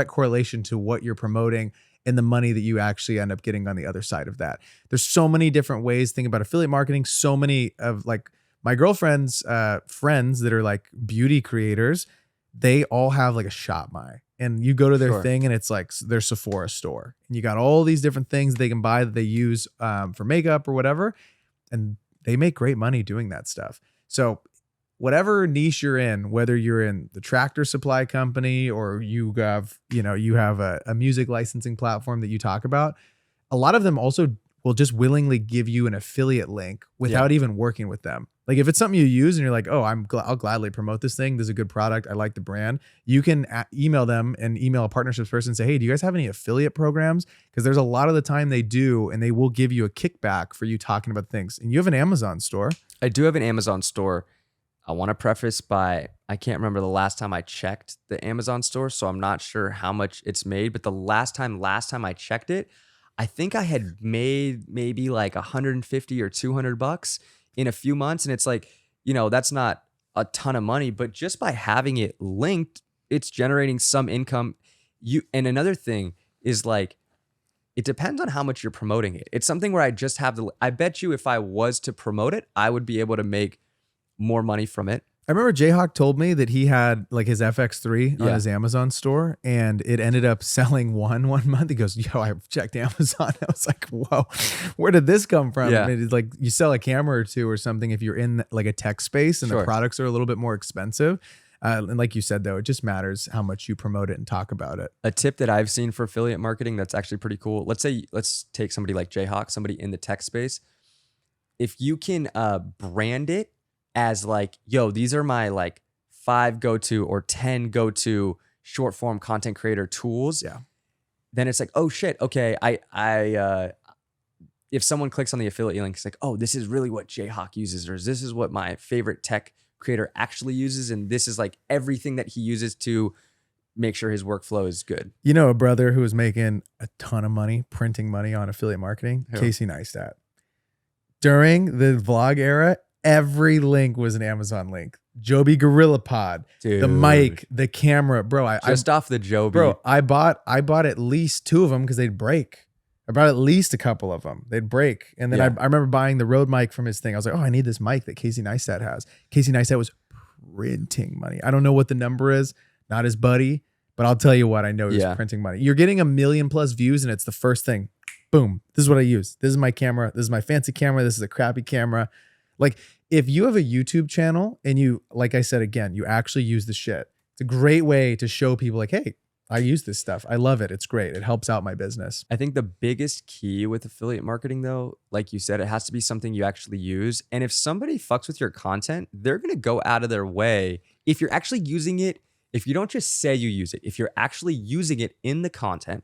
correlation to what you're promoting and the money that you actually end up getting on the other side of that. There's so many different ways to think about affiliate marketing. So many of my girlfriend's friends that are like beauty creators, they all have like a ShopMy, and you go to their thing and it's like their Sephora store, and you got all these different things they can buy that they use for makeup or whatever. And they make great money doing that stuff. So whatever niche you're in, whether you're in the tractor supply company or you have a music licensing platform that you talk about, a lot of them also will just willingly give you an affiliate link without even working with them. Like if it's something you use and you're like, oh, I'll gladly promote this thing. This is a good product. I like the brand. You can email them and email a partnerships person and say, hey, do you guys have any affiliate programs? Because there's a lot of the time they do, and they will give you a kickback for you talking about things. And you have an Amazon store. I do have an Amazon store. I want to preface by, I can't remember the last time I checked the Amazon store, so I'm not sure how much it's made. But the last time I checked it, I think I had made maybe like 150 or 200 bucks in a few months. And it's like, you know, that's not a ton of money, but just by having it linked, it's generating some income. And another thing is like, it depends on how much you're promoting it. It's something where I just have I bet you if I was to promote it, I would be able to make more money from it. I remember Jayhawk told me that he had like his FX3 on his Amazon store, and it ended up selling one month. He goes, yo, I checked Amazon. I was like, whoa, where did this come from? Yeah. I mean, it's like you sell a camera or two or something if you're in like a tech space and the products are a little bit more expensive. And like you said, though, it just matters how much you promote it and talk about it. A tip that I've seen for affiliate marketing that's actually pretty cool. Let's take somebody like Jayhawk, somebody in the tech space. If you can brand it as like, yo, these are my like 5 go-to or 10 go-to short form content creator tools. Yeah. Then it's like, oh shit, okay. If someone clicks on the affiliate link, it's like, oh, this is really what Jayhawk uses, or this is what my favorite tech creator actually uses, and this is like everything that he uses to make sure his workflow is good. You know, a brother who was making a ton of money, printing money on affiliate marketing, Casey Neistat. During the vlog era, every link was an Amazon link. Joby Gorilla Pod, dude. The mic, the camera, bro. Off the Joby, bro. I bought at least 2 of them because they'd break. I bought at least a couple of them. They'd break, and then I remember buying the Rode mic from his thing. I was like, oh, I need this mic that Casey Neistat has. Casey Neistat was printing money. I don't know what the number is. Not his buddy, but I'll tell you what. I know he's printing money. You're getting 1 million+ views, and it's the first thing. Boom. This is what I use. This is my camera. This is my fancy camera. This is a crappy camera. Like, if you have a YouTube channel and you, like I said, again, you actually use the shit, it's a great way to show people like, hey, I use this stuff. I love it. It's great. It helps out my business. I think the biggest key with affiliate marketing, though, like you said, it has to be something you actually use. And if somebody fucks with your content, they're going to go out of their way. If you're actually using it, if you don't just say you use it, if you're actually using it in the content,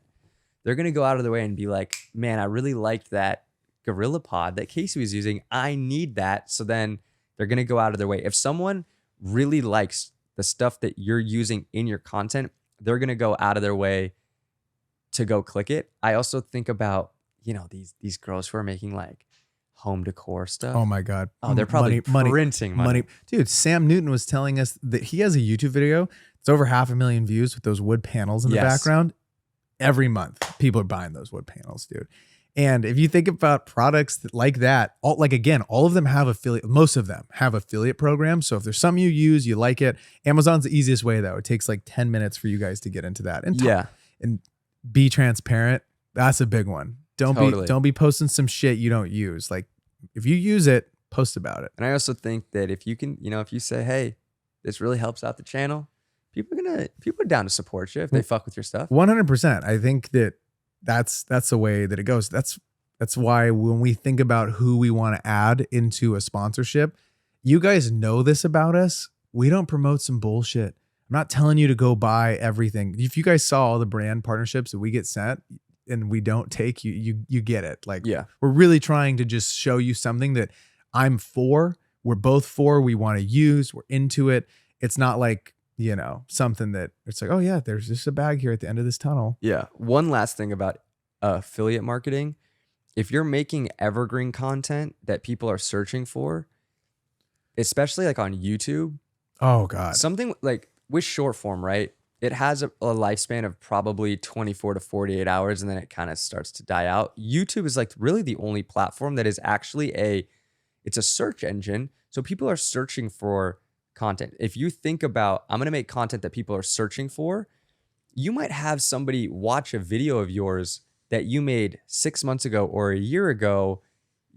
they're going to go out of their way and be like, man, I really liked that Gorilla Pod that Casey was using. I need that. So then they're going to go out of their way. If someone really likes the stuff that you're using in your content, they're going to go out of their way to go click it. I also think about, you know, these girls who are making like home decor stuff. Oh my God. Oh, they're probably printing money. Dude, Sam Newton was telling us that he has a YouTube video. It's over 500,000 views with those wood panels in the background. Every month, people are buying those wood panels, dude. And if you think about products like that, all of them have most of them have affiliate programs. So if there's something you use, you like it. Amazon's the easiest way though. It takes like 10 minutes for you guys to get into that. And and be transparent. That's a big one. Don't be posting some shit you don't use. Like if you use it, post about it. And I also think that if you can, you know, if you say, hey, this really helps out the channel, people are down to support you if they fuck with your stuff. 100%. I think that's the way that it goes. That's why when we think about who we want to add into a sponsorship, you guys know this about us. We don't promote some bullshit. I'm not telling you to go buy everything. If you guys saw all the brand partnerships that we get sent and we don't take, you get it. Like, we're really trying to just show you something that I'm for. We're both for. We want to use. We're into it. It's not like, you know, something that it's like, oh yeah, there's just a bag here at the end of this tunnel. Yeah. One last thing about affiliate marketing. If you're making evergreen content that people are searching for, especially like on YouTube. Oh God. Something like with short form, right? It has a lifespan of probably 24 to 48 hours and then it kind of starts to die out. YouTube is like really the only platform that is actually it's a search engine. So people are searching for content. If you think about, I'm going to make content that people are searching for, you might have somebody watch a video of yours that you made 6 months ago or a year ago.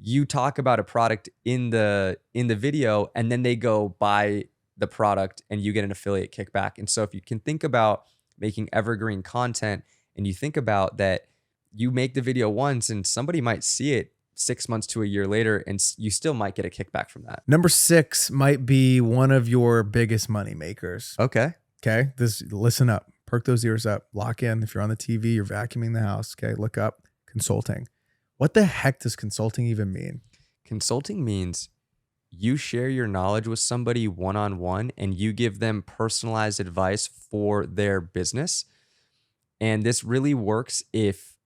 You talk about a product in the video and then they go buy the product and you get an affiliate kickback. And so if you can think about making evergreen content and you think about that, you make the video once and somebody might see it 6 months to a year later, and you still might get a kickback from that. Number 6 might be one of your biggest money makers. Okay. Okay. Listen up, perk those ears up, lock in. If you're on the TV, you're vacuuming the house. Okay. Look up consulting. What the heck does consulting even mean? Consulting means you share your knowledge with somebody one-on-one and you give them personalized advice for their business. And this really works if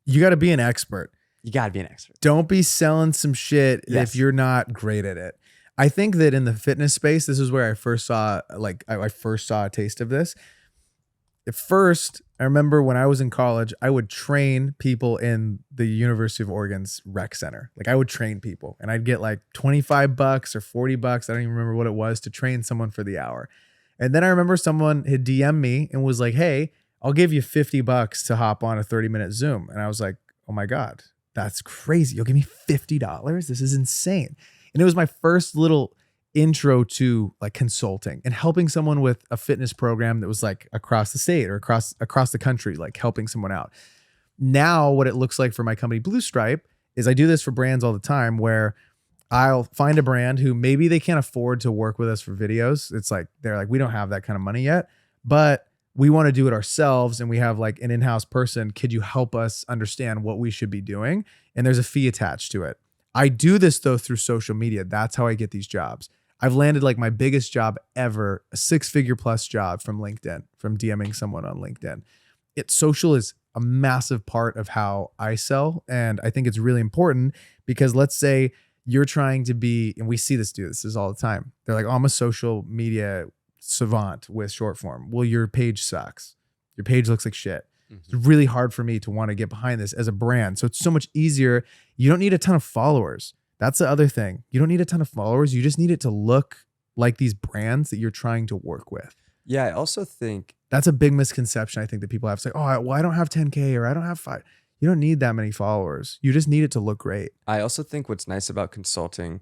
you got to be an expert. You got to be an expert. Don't be selling some shit Yes. if you're not great at it. I think that in the fitness space, this is where I first saw, I first saw a taste of this. At first, I remember when I was in college, I would train people in the University of Oregon's rec center. Like I would train people and I'd get like $25 or $40. I don't even remember what it was to train someone for the hour. And then I remember someone had DM'd me and was like, hey, I'll give you $50 to hop on a 30-minute Zoom. And I was like, oh my God, that's crazy. You'll give me $50? This is insane. And it was my first little intro to like consulting and helping someone with a fitness program that was like across the state or across the country, like helping someone out. Now, what it looks like for my company Blue Stripe is I do this for brands all the time where I'll find a brand who maybe they can't afford to work with us for videos. It's like, they're like, we don't have that kind of money yet, but we want to do it ourselves. And we have like an in-house person. Could you help us understand what we should be doing? And there's a fee attached to it. I do this though through social media. That's how I get these jobs. I've landed like my biggest job ever, a 6-figure plus job from LinkedIn, from DMing someone on LinkedIn. Social is a massive part of how I sell. And I think it's really important because let's say you're trying to be, and we see this all the time. They're like, oh, I'm a social media savant with short form. Well, your page sucks. Your page looks like shit. It's really hard for me to want to get behind this as a brand. So it's so much easier. You don't need a ton of followers. That's the other thing. You don't need a ton of followers. You just need it to look like these brands that you're trying to work with. Yeah, I also think that's a big misconception. I think that people have to say, oh, well, I don't have 10K or I don't have 5. You don't need that many followers. You just need it to look great. I also think what's nice about consulting,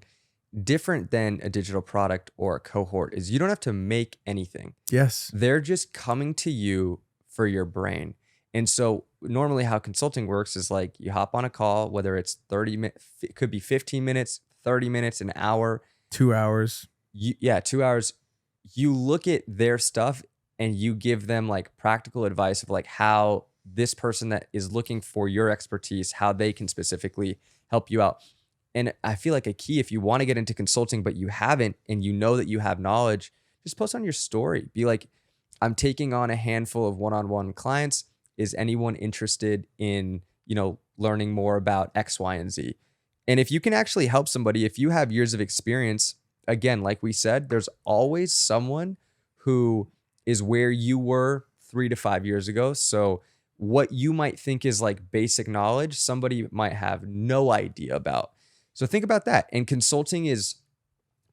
different than a digital product or a cohort, is you don't have to make anything. Yes. They're just coming to you for your brain. And so normally how consulting works is like you hop on a call, whether it's 30 minutes, it could be 15 minutes, 30 minutes, an hour. 2 hours. 2 hours. You look at their stuff and you give them like practical advice of like how this person that is looking for your expertise, how they can specifically help you out. And I feel like a key, if you want to get into consulting, but you haven't, and you know that you have knowledge, just post on your story. Be like, I'm taking on a handful of one-on-one clients. Is anyone interested in, learning more about X, Y, and Z? And if you can actually help somebody, if you have years of experience, again, like we said, there's always someone who is where you were 3 to 5 years ago. So what you might think is like basic knowledge, somebody might have no idea about. So think about that. And consulting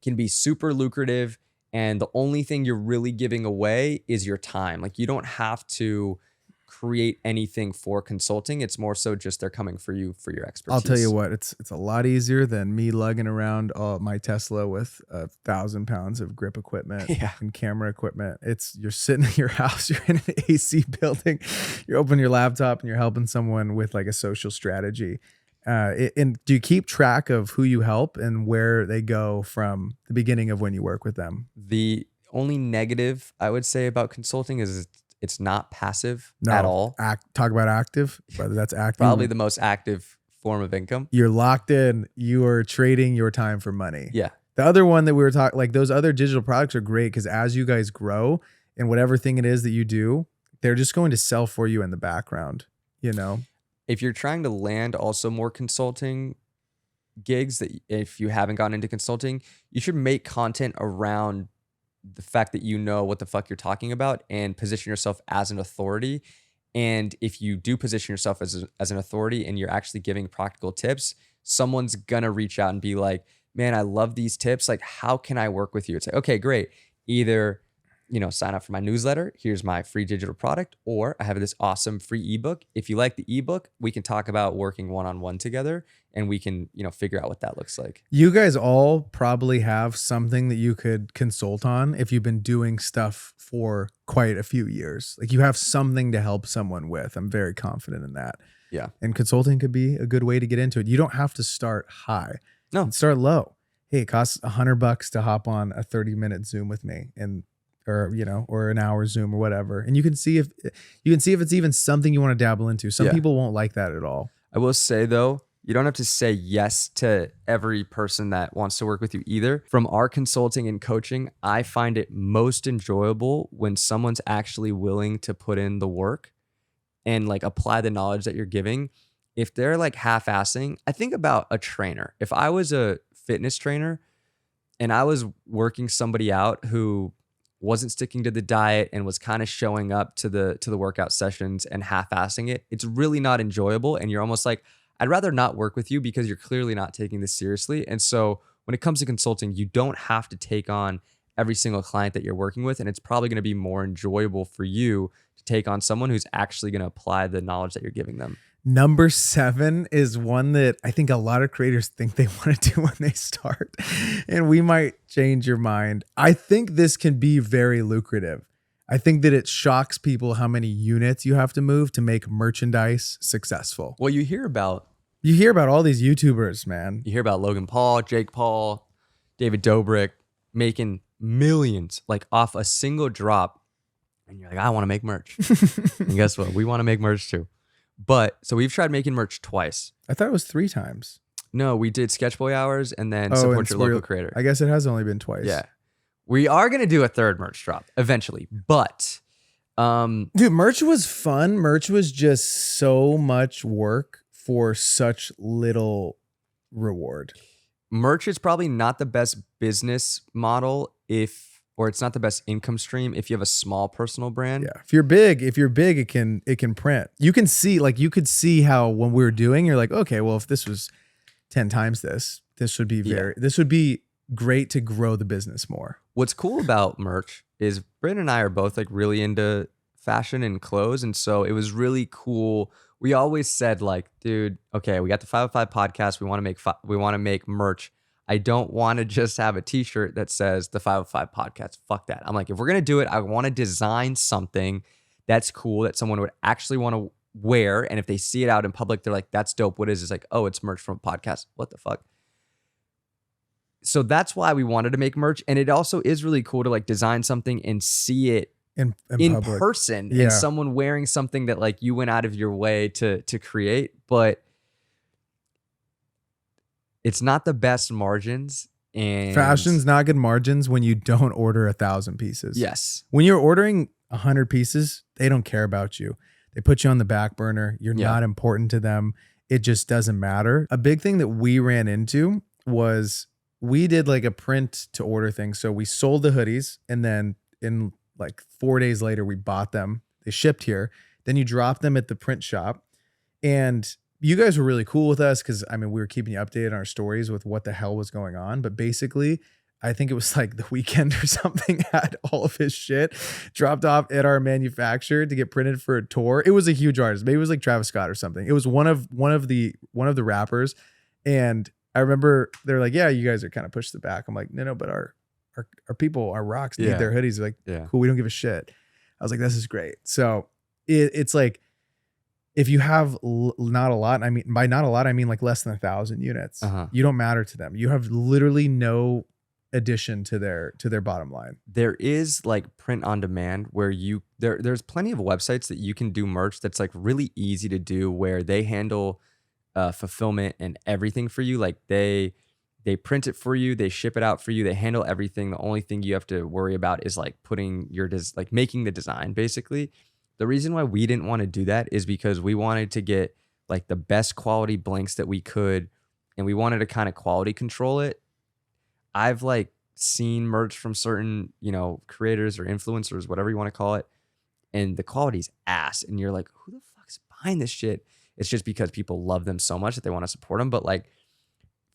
can be super lucrative. And the only thing you're really giving away is your time. Like you don't have to create anything for consulting. It's more so just they're coming for you for your expertise. I'll tell you what, it's a lot easier than me lugging around my Tesla with 1,000 pounds of grip equipment and camera equipment. You're sitting in your house, you're in an AC building, you're opening your laptop and you're helping someone with like a social strategy. And do you keep track of who you help and where they go from the beginning of when you work with them? The only negative I would say about consulting is it's not passive at all. Talk about active, whether that's active. Probably the most active form of income. You're locked in. You are trading your time for money. Yeah. The other one that we were talking, like those other digital products are great because as you guys grow in whatever thing it is that you do, they're just going to sell for you in the background, If you're trying to land also more consulting gigs, that if you haven't gotten into consulting, you should make content around the fact that you know what the fuck you're talking about and position yourself as an authority. And if you do position yourself as an authority and you're actually giving practical tips, someone's gonna reach out and be like, man, I love these tips. Like, how can I work with you? It's like, okay, great. Either, sign up for my newsletter. Here's my free digital product, or I have this awesome free ebook. If you like the ebook, we can talk about working one-on-one together and we can, figure out what that looks like. You guys all probably have something that you could consult on if you've been doing stuff for quite a few years. Like you have something to help someone with. I'm very confident in that. Yeah. And consulting could be a good way to get into it. You don't have to start high. No. Start low. Hey, it costs $100 to hop on a 30-minute Zoom with me or an hour Zoom or whatever. And you can see if it's even something you want to dabble into. Some people won't like that at all. I will say though, you don't have to say yes to every person that wants to work with you either. From our consulting and coaching, I find it most enjoyable when someone's actually willing to put in the work and like apply the knowledge that you're giving. If they're like half-assing, I think about a trainer. If I was a fitness trainer and I was working somebody out who wasn't sticking to the diet and was kind of showing up to the workout sessions and half-assing it, it's really not enjoyable. And you're almost like, I'd rather not work with you because you're clearly not taking this seriously. And so when it comes to consulting, you don't have to take on every single client that you're working with. And it's probably going to be more enjoyable for you to take on someone who's actually going to apply the knowledge that you're giving them. Number 7 is one that I think a lot of creators think they want to do when they start, and we might change your mind. I think this can be very lucrative. I think that it shocks people how many units you have to move to make merchandise successful. Well, you hear about all these YouTubers, man. You hear about Logan Paul, Jake Paul, David Dobrik making millions like off a single drop. And you're like, I want to make merch. And guess what? We want to make merch too. But so we've tried making merch twice. I thought it was 3 times. No, we did Sketch Boy hours and then support your local creator. I guess it has only been twice. Yeah. We are going to do a third merch drop eventually, but dude, merch was fun. Merch was just so much work for such little reward. Merch is probably not the best business model or it's not the best income stream if you have a small personal brand. Yeah. If you're big, it can print. You can see, like, you could see how when we were doing, you're like, okay, well, if this was 10 times this would be this would be great to grow the business more. What's cool about merch is Brandon and I are both like really into fashion and clothes. And so it was really cool. We always said like, dude, okay, we got the 505 podcast. We want to make merch. I don't want to just have a t-shirt that says the 505 podcast. Fuck that. I'm like, if we're going to do it, I want to design something that's cool that someone would actually want to wear. And if they see it out in public, they're like, that's dope. What is it? It's like, oh, it's merch from a podcast. What the fuck? So that's why we wanted to make merch. And it also is really cool to like design something and see it in person and someone wearing something that like you went out of your way to create. But it's not the best margins. And fashion's not good margins when you don't order 1,000 pieces. Yes. When you're ordering 100 pieces, they don't care about you. They put you on the back burner. You're not important to them. It just doesn't matter. A big thing that we ran into was we did like a print to order thing. So we sold the hoodies and then in like 4 days later, we bought them. They shipped here. Then you drop them at the print shop. And you guys were really cool with us because, I mean, we were keeping you updated on our stories with what the hell was going on. But basically, I think it was like the weekend or something had all of his shit dropped off at our manufacturer to get printed for a tour. It was a huge artist. Maybe it was like Travis Scott or something. It was one of the rappers. And I remember they're like, yeah, you guys are kind of pushed to the back. I'm like, no, but our people, our rocks need their hoodies. They're like, cool, we don't give a shit. I was like, this is great. So it's like, if you have not a lot, I mean, by not a lot, I mean like less than 1,000 units, you don't matter to them. You have literally no addition to their bottom line. There is like print on demand where there's plenty of websites that you can do merch that's like really easy to do where they handle fulfillment and everything for you. Like they print it for you, they ship it out for you, they handle everything. The only thing you have to worry about is like putting like making the design basically. The reason why we didn't want to do that is because we wanted to get like the best quality blanks that we could, and we wanted to kind of quality control it. I've like seen merch from certain, creators or influencers, whatever you want to call it, and the quality's ass. And you're like, who the fuck's buying this shit? It's just because people love them so much that they want to support them. But like,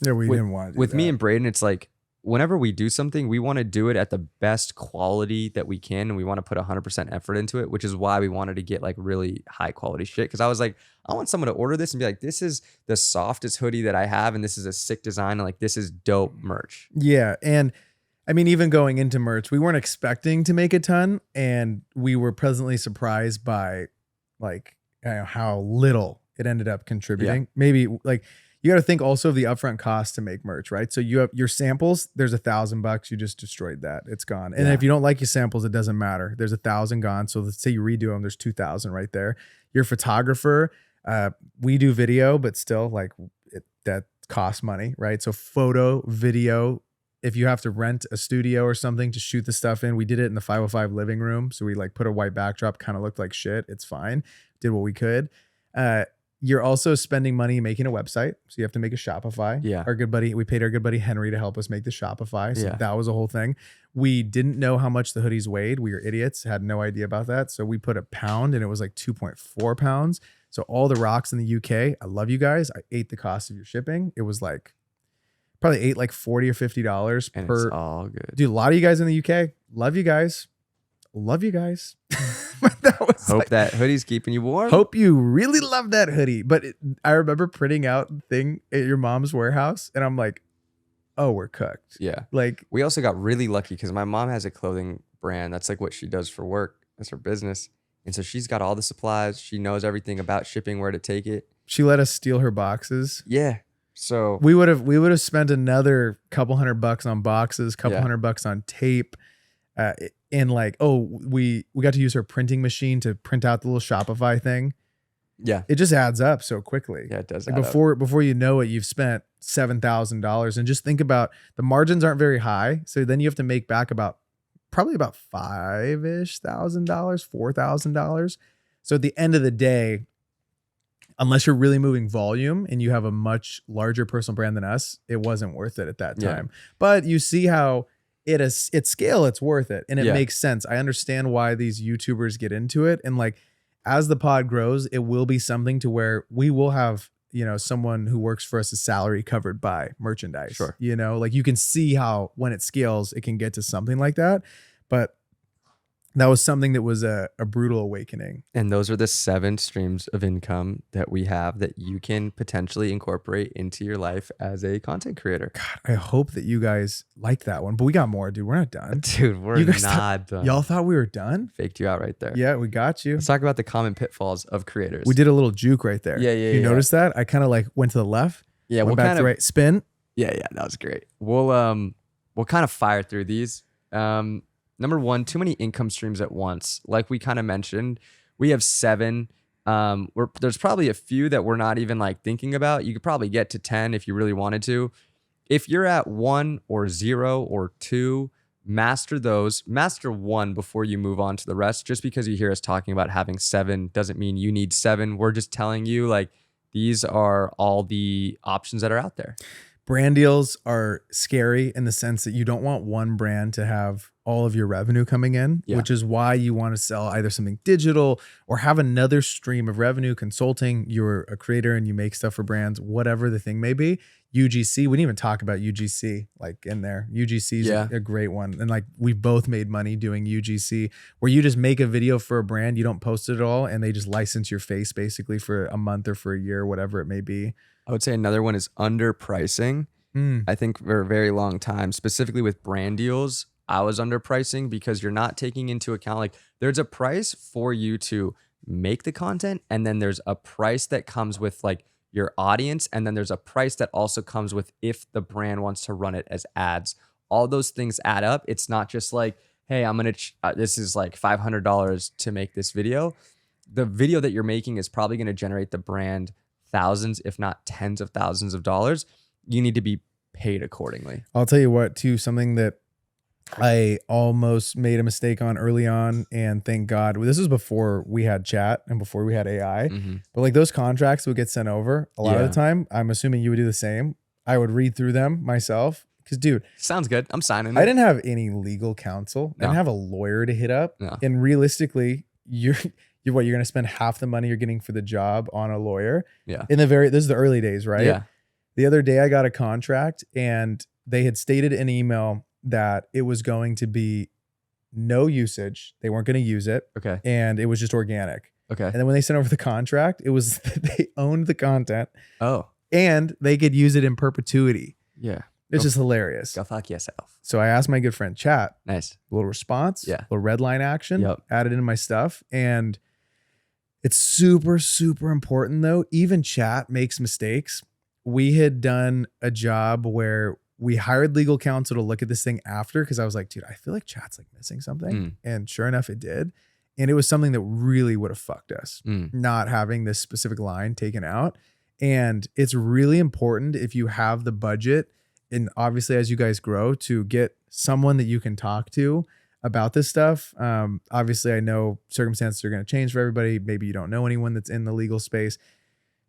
didn't want to do with that. me and Braden, it's like, whenever we do something, we want to do it at the best quality that we can. And we want to put 100% effort into it, which is why we wanted to get like really high quality shit. Cause I was like, I want someone to order this and be like, this is the softest hoodie that I have. And this is a sick design. And like, this is dope merch. Yeah. And I mean, even going into merch, we weren't expecting to make a ton. And we were pleasantly surprised by like how little it ended up contributing. Maybe like you got to think also of the upfront cost to make merch, right? So you have your samples, there's $1,000. You just destroyed that. It's gone. And if you don't like your samples, it doesn't matter. There's 1,000 gone. So let's say you redo them. There's 2,000 right there. Your photographer, we do video, but still like that costs money, right? So photo, video, if you have to rent a studio or something to shoot the stuff in, we did it in the 505 living room. So we like put a white backdrop, kind of looked like shit. It's fine. Did what we could. You're also spending money making a website. So you have to make a Shopify. Yeah. Our good buddy, we paid our good buddy Henry to help us make the Shopify. So that was a whole thing. We didn't know how much the hoodies weighed. We were idiots, had no idea about that. So we put a pound and it was like 2.4 pounds. So all the rocks in the UK, I love you guys. I ate the cost of your shipping. It was like, probably ate like $40 or $50 and per. It's all good. Dude, a lot of you guys in the UK, love you guys. Love you guys. That was hope that hoodie's keeping you warm. Hope you really love that hoodie. But I remember printing out the thing at your mom's warehouse and I'm like, oh, we're cooked. Yeah. Like we also got really lucky because my mom has a clothing brand. That's like what she does for work. That's her business. And so she's got all the supplies. She knows everything about shipping, where to take it. She let us steal her boxes. Yeah. So we would have spent another couple $100 on boxes, couple $100 on tape. And like, we got to use her printing machine to print out the little Shopify thing. Yeah. It just adds up so quickly. Yeah, it does. Like before you know it, you've spent $7,000. And just think about the margins aren't very high. So then you have to make back probably about $5,000-ish, $4,000. So at the end of the day, unless you're really moving volume and you have a much larger personal brand than us, it wasn't worth it at that time. But you see how at scale, it's worth it. And it makes sense. I understand why these YouTubers get into it. And like, as the pod grows, it will be something to where we will have, someone who works for us, a salary covered by merchandise. Sure. Like you can see how when it scales, it can get to something like that. But that was something that was a brutal awakening. And those are the 7 streams of income that we have that you can potentially incorporate into your life as a content creator. God, I hope that you guys like that one. But we got more, dude. We're not done. Dude, we're not done. Y'all thought we were done? Faked you out right there. Yeah, we got you. Let's talk about the common pitfalls of creators. We did a little juke right there. Yeah. You noticed that? I kind of like went to the left. Yeah, went back to right. Spin. Yeah, that was great. We'll kind of fire through these. Number 1, too many income streams at once. Like we kind of mentioned, we have 7. There's probably a few that we're not even like thinking about. You could probably get to 10 if you really wanted to. If you're at 1 or 0 or 2, master those. Master 1 before you move on to the rest. Just because you hear us talking about having 7 doesn't mean you need 7. We're just telling you like these are all the options that are out there. Brand deals are scary in the sense that you don't want one brand to have all of your revenue coming in, which is why you want to sell either something digital or have another stream of revenue. Consulting, you're a creator and you make stuff for brands, whatever the thing may be. UGC, we didn't even talk about UGC like in there. UGC is a great one. And like we both made money doing UGC, where you just make a video for a brand, you don't post it at all, and they just license your face basically for a month or for a year, whatever it may be. I would say another one is underpricing. I think for a very long time, specifically with brand deals, I was underpricing because you're not taking into account, like there's a price for you to make the content. And then there's a price that comes with like your audience. And then there's a price that also comes with if the brand wants to run it as ads. All those things add up. It's not just like, hey, I'm going to, this is like $500 to make this video. The video that you're making is probably going to generate the brand thousands, if not tens of thousands of dollars. You need to be paid accordingly. I'll tell you what, too, something that I almost made a mistake on early on, and thank God, this was before we had chat and before we had AI, but like those contracts would get sent over a lot of the time. I'm assuming you would do the same. I would read through them myself because, dude, sounds good. I'm signing it. I didn't have any legal counsel. I didn't have a lawyer to hit up. And realistically, you're going to spend half the money you're getting for the job on a lawyer. Yeah. This is the early days, right? Yeah. The other day I got a contract and they had stated in email that it was going to be no usage. They weren't going to use it. Okay. And it was just organic. Okay. And then when they sent over the contract, it was they owned the content. Oh. And they could use it in perpetuity. Yeah. It's just hilarious. Go fuck yourself. So I asked my good friend Chat. Nice. A little response. Yeah. A little red line action. Yep. Added in my stuff. And It's super, super important though. Even chat makes mistakes. We had done a job where we hired legal counsel to look at this thing after, because I was like, dude, I feel like chat's like missing something. And sure enough, it did. And it was something that really would have fucked us, not having this specific line taken out. And it's really important, if you have the budget, and obviously as you guys grow, to get someone that you can talk to about this stuff. Obviously I know circumstances are going to change for everybody. Maybe you don't know anyone that's in the legal space.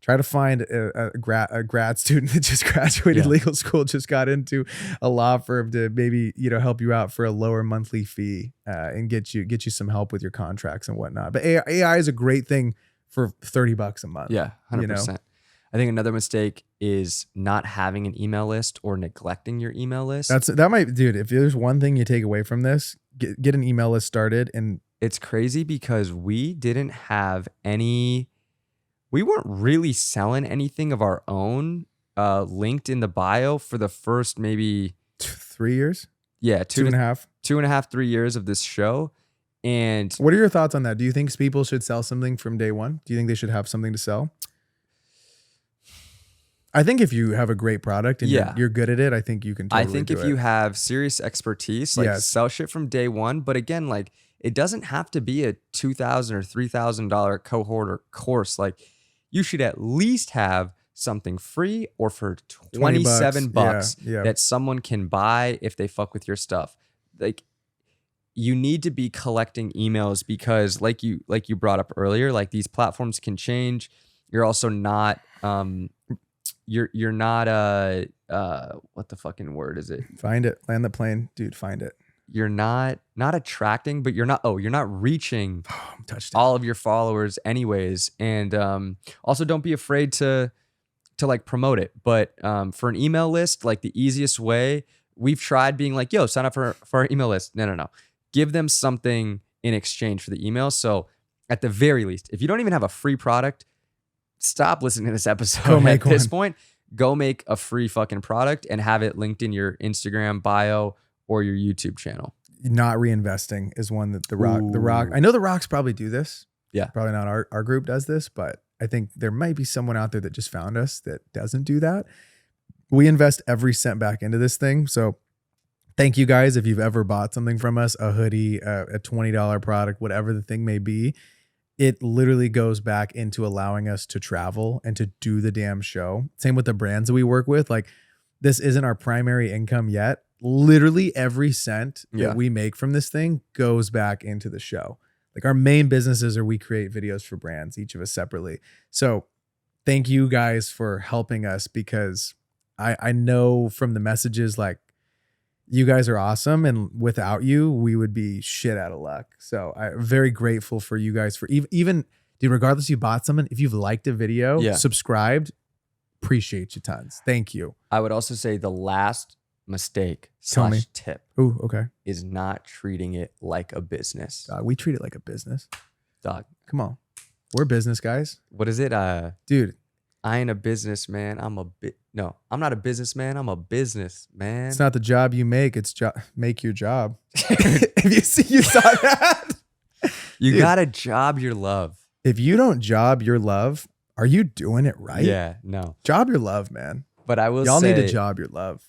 Try to find a grad student that just graduated legal school, just got into a law firm, to maybe, help you out for a lower monthly fee, and get you some help with your contracts and whatnot. But AI is a great thing for $30 a month. Yeah, 100%. I think another mistake is not having an email list or neglecting your email list. Dude, if there's one thing you take away from this, get an email list started. And it's crazy because we didn't have we weren't really selling anything of our own linked in the bio for the first maybe 3 years. Yeah, 2.5. 2.5, 3 years of this show. And what are your thoughts on that? Do you think people should sell something from day one? Do you think they should have something to sell? I think if you have a great product and you're good at it, I think you can totally I think if you have serious expertise, sell shit from day one. But again, like, it doesn't have to be a $2,000 or $3,000 cohort or course. Like, you should at least have something free or for $27 that someone can buy if they fuck with your stuff. Like, you need to be collecting emails because like you brought up earlier, like, these platforms can change. You're also not you're not what the fucking word is it? Find it. Land the plane, dude. Find it. You're not attracting, but you're not reaching all of your followers anyways. And also don't be afraid to like promote it. But for an email list, like, the easiest way, we've tried being like, yo, sign up for our email list. No. Give them something in exchange for the email. So at the very least, if you don't even have a free product, stop listening to this episode at this point. Go make a free fucking product and have it linked in your Instagram bio or your YouTube channel. Not reinvesting is one that the Rock. I know the Rocks probably do this. Yeah. Probably not our group does this, but I think there might be someone out there that just found us that doesn't do that. We invest every cent back into this thing. So thank you guys. If you've ever bought something from us, a hoodie, a $20 product, whatever the thing may be, it literally goes back into allowing us to travel and to do the damn show. Same with the brands that we work with. Like, this isn't our primary income yet. Literally every cent that we make from this thing goes back into the show. Like, our main businesses are we create videos for brands, each of us separately. So thank you guys for helping us, because I know from the messages, like, you guys are awesome, and without you, we would be shit out of luck. So I'm very grateful for you guys for even dude, regardless you bought something, if you've liked a video, subscribed, appreciate you tons. Thank you. I would also say the last mistake / tip is not treating it like a business. Dog, we treat it like a business. Dog. Come on. We're business guys. What is it? Dude. I ain't a businessman. No, I'm not a businessman. I'm a businessman. It's not the job you make. It's make your job. If you saw that, you got to job your love. If you don't job your love, are you doing it right? Yeah, no. Job your love, man. But I will say, y'all need to job your love.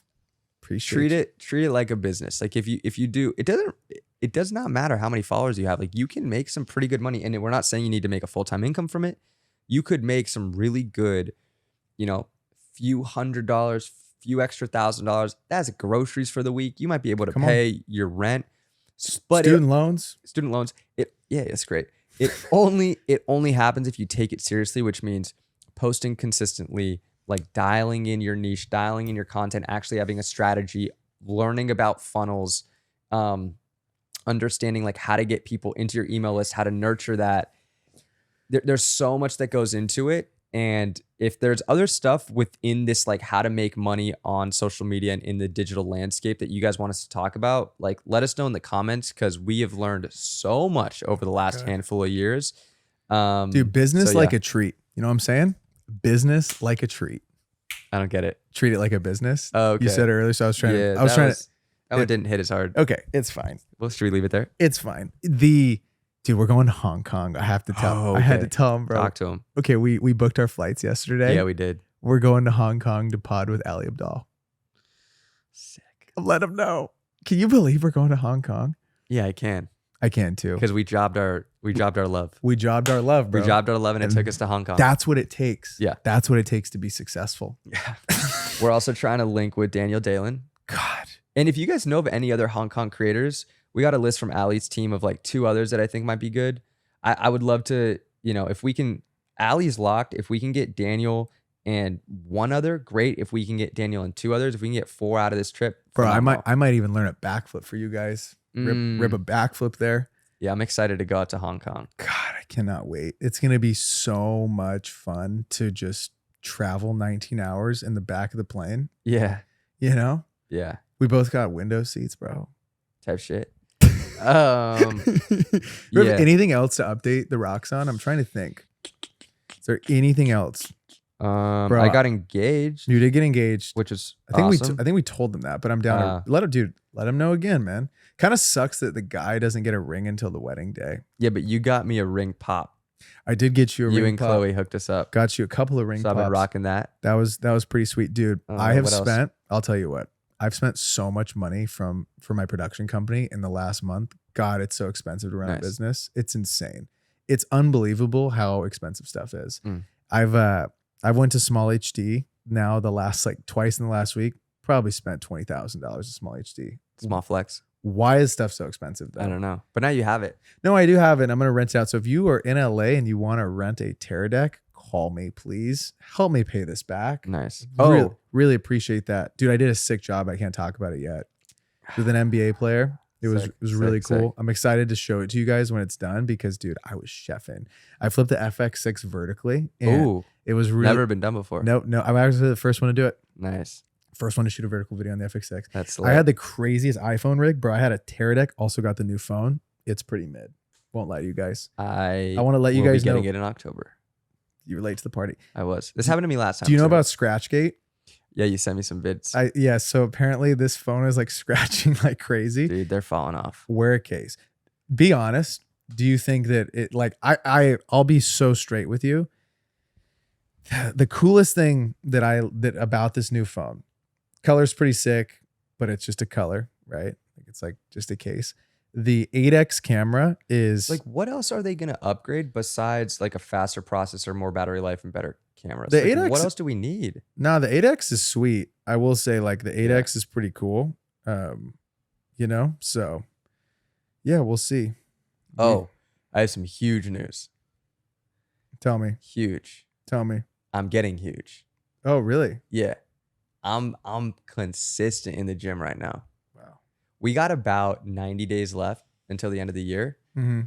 Treat it like a business. Like, if you do, it does not matter how many followers you have. Like, you can make some pretty good money, and we're not saying you need to make a full-time income from it. You could make some really good, few $100s, few extra $1,000. That's groceries for the week. You might be able to pay your rent. But student loans. It's great. It only happens if you take it seriously, which means posting consistently, like dialing in your niche, dialing in your content, actually having a strategy, learning about funnels, understanding like how to get people into your email list, how to nurture that. There's so much that goes into it. And if there's other stuff within this, like how to make money on social media and in the digital landscape that you guys want us to talk about, like, let us know in the comments, because we have learned so much over the last handful of years. Dude, business like a treat. You know what I'm saying? Business like a treat. I don't get it. Treat it like a business. Oh, okay. You said it earlier, so I was trying to. That one didn't hit as hard. Okay, it's fine. Well, should we leave it there? It's fine. Dude, we're going to Hong Kong. I have to tell. Oh, I had to okay. tell him, bro. Talk to him. Okay, we booked our flights yesterday. Yeah, we did. We're going to Hong Kong to pod with Ali Abdaal. Sick. Let him know. Can you believe we're going to Hong Kong? Yeah, I can. I can too. Because we jobbed our love. We jobbed our love, bro. We jobbed our love and it And took us to Hong Kong. That's what it takes. Yeah. That's what it takes to be successful. Yeah. We're also trying to link with Daniel Dalen. God. And if you guys know of any other Hong Kong creators, we got a list from Ali's team of like 2 others that I think might be good. I would love to, if we can, Ali's locked. If we can get Daniel and 1 other, great. If we can get Daniel and 2 others, if we can get 4 out of this trip, Bro, phenomenal. I might even learn a backflip for you guys. Rip a backflip there. Yeah, I'm excited to go out to Hong Kong. God, I cannot wait. It's going to be so much fun to just travel 19 hours in the back of the plane. Yeah. Yeah. We both got window seats, bro. Type shit. You have Yeah. anything else to update the rocks on? I'm trying to think. Is there anything else? Bro, I got engaged, You did get engaged. which is I think awesome. I think we told them that, but I'm down to let him know again, man. Kind of sucks that the guy doesn't get a ring until the wedding day. Yeah, but you got me a ring pop. I did get you a ring. You and pop. Chloe hooked us up. Got you a couple of ring So I've pops. been rocking that. That was pretty sweet, dude. I have what else? spent. I'll tell you what. I've spent so much money for my production company in the last month. God, it's so expensive to run a business. It's insane. It's unbelievable how expensive stuff is. I've went to Small HD now the last twice in the last week. Probably spent $20,000 at Small HD. Small flex. Why is stuff so expensive though? I don't know. But now you have it. No, I do have it. I'm gonna rent it out. So if you are in LA and you want to rent a Teradek, call me, please. Help me pay this back. Nice. Really appreciate that. Dude, I did a sick job. I can't talk about it yet. With an NBA player. It was really cool. Sick. I'm excited to show it to you guys when it's done because, dude, I was chefing. I flipped the FX6 vertically. And it was really never been done before. No. I'm actually the first one to do it. Nice. First one to shoot a vertical video on the FX6. That's I had the craziest iPhone rig, bro. I had a Teradek, also got the new phone. It's pretty mid. Won't lie to you guys. I want to let you guys know. Getting it in October. You were late to the party. I was. This happened to me last time. Do you know about Scratchgate? Yeah, you sent me some vids. Yeah, so apparently this phone is scratching like crazy. Dude, they're falling off. Wear a case. Be honest. Do you think that it I'll be so straight with you. The coolest thing that about this new phone, color's pretty sick, but it's just a color, right? It's just a case. The 8X camera is what else are they gonna upgrade besides a faster processor, more battery life, and better cameras? The 8X, what else do we need? Nah, the 8X is sweet. I will say the 8X is pretty cool. So yeah, we'll see. Oh, I have some huge news. Tell me. Huge. Tell me. I'm getting huge. Oh, really? Yeah. I'm consistent in the gym right now. Wow. We got about 90 days left until the end of the year. Mm-hmm.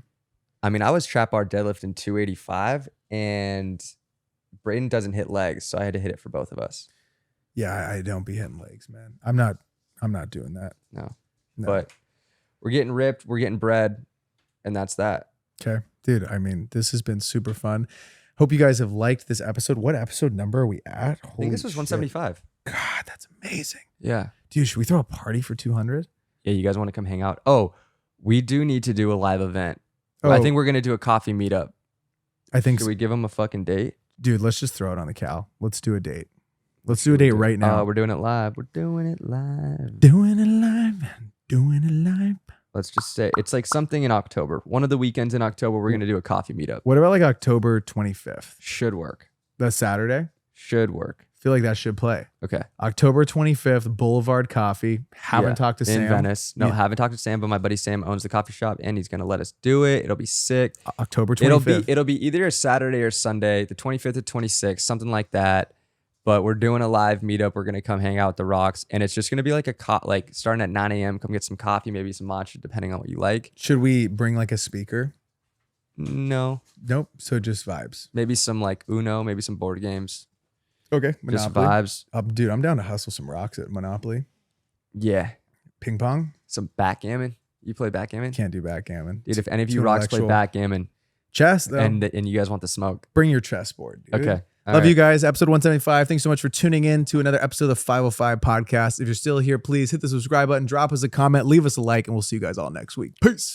I mean, I was trap bar deadlifting 285 and Braden doesn't hit legs, so I had to hit it for both of us. Yeah, I don't be hitting legs, man. I'm not doing that. No. But we're getting ripped, we're getting bread, and that's that. Okay. Dude, I mean, this has been super fun. Hope you guys have liked this episode. What episode number are we at? I think this was 175. God, that's amazing. Yeah. Dude, should we throw a party for 200? Yeah, you guys want to come hang out? Oh, we do need to do a live event. Oh, I think we're going to do a coffee meetup. I think Should we give them a fucking date? Dude, let's just throw it on the cal. Let's do a date. Let's do a date right now. We're doing it live. We're doing it live. Doing it live, man. Doing it live. Let's just say it's something in October. One of the weekends in October, we're going to do a coffee meetup. What about October 25th? Should work. That's Saturday? Should work. I feel like that should play. Okay. October 25th, Boulevard Coffee. Haven't talked to Sam. In Venice. No, haven't talked to Sam, but my buddy Sam owns the coffee shop and he's going to let us do it. It'll be sick. October 25th. It'll be either a Saturday or Sunday, the 25th or 26th, something like that. But we're doing a live meetup. We're going to come hang out with the rocks. And it's just going to be starting at 9 a.m. Come get some coffee, maybe some matcha, depending on what you like. Should we bring a speaker? No. Nope. So just vibes. Maybe some Uno, maybe some board games. Okay. Just Monopoly. vibes. Dude, I'm down to hustle some rocks at Monopoly. Yeah. Ping pong? Some backgammon. You play backgammon? Can't do backgammon. Dude, if any of you rocks play backgammon. Chess, though. And you guys want the smoke. Bring your chessboard, dude. Okay. Love you guys. Episode 175. Thanks so much for tuning in to another episode of the 505 podcast. If you're still here, please hit the subscribe button, drop us a comment, leave us a like, and we'll see you guys all next week. Peace.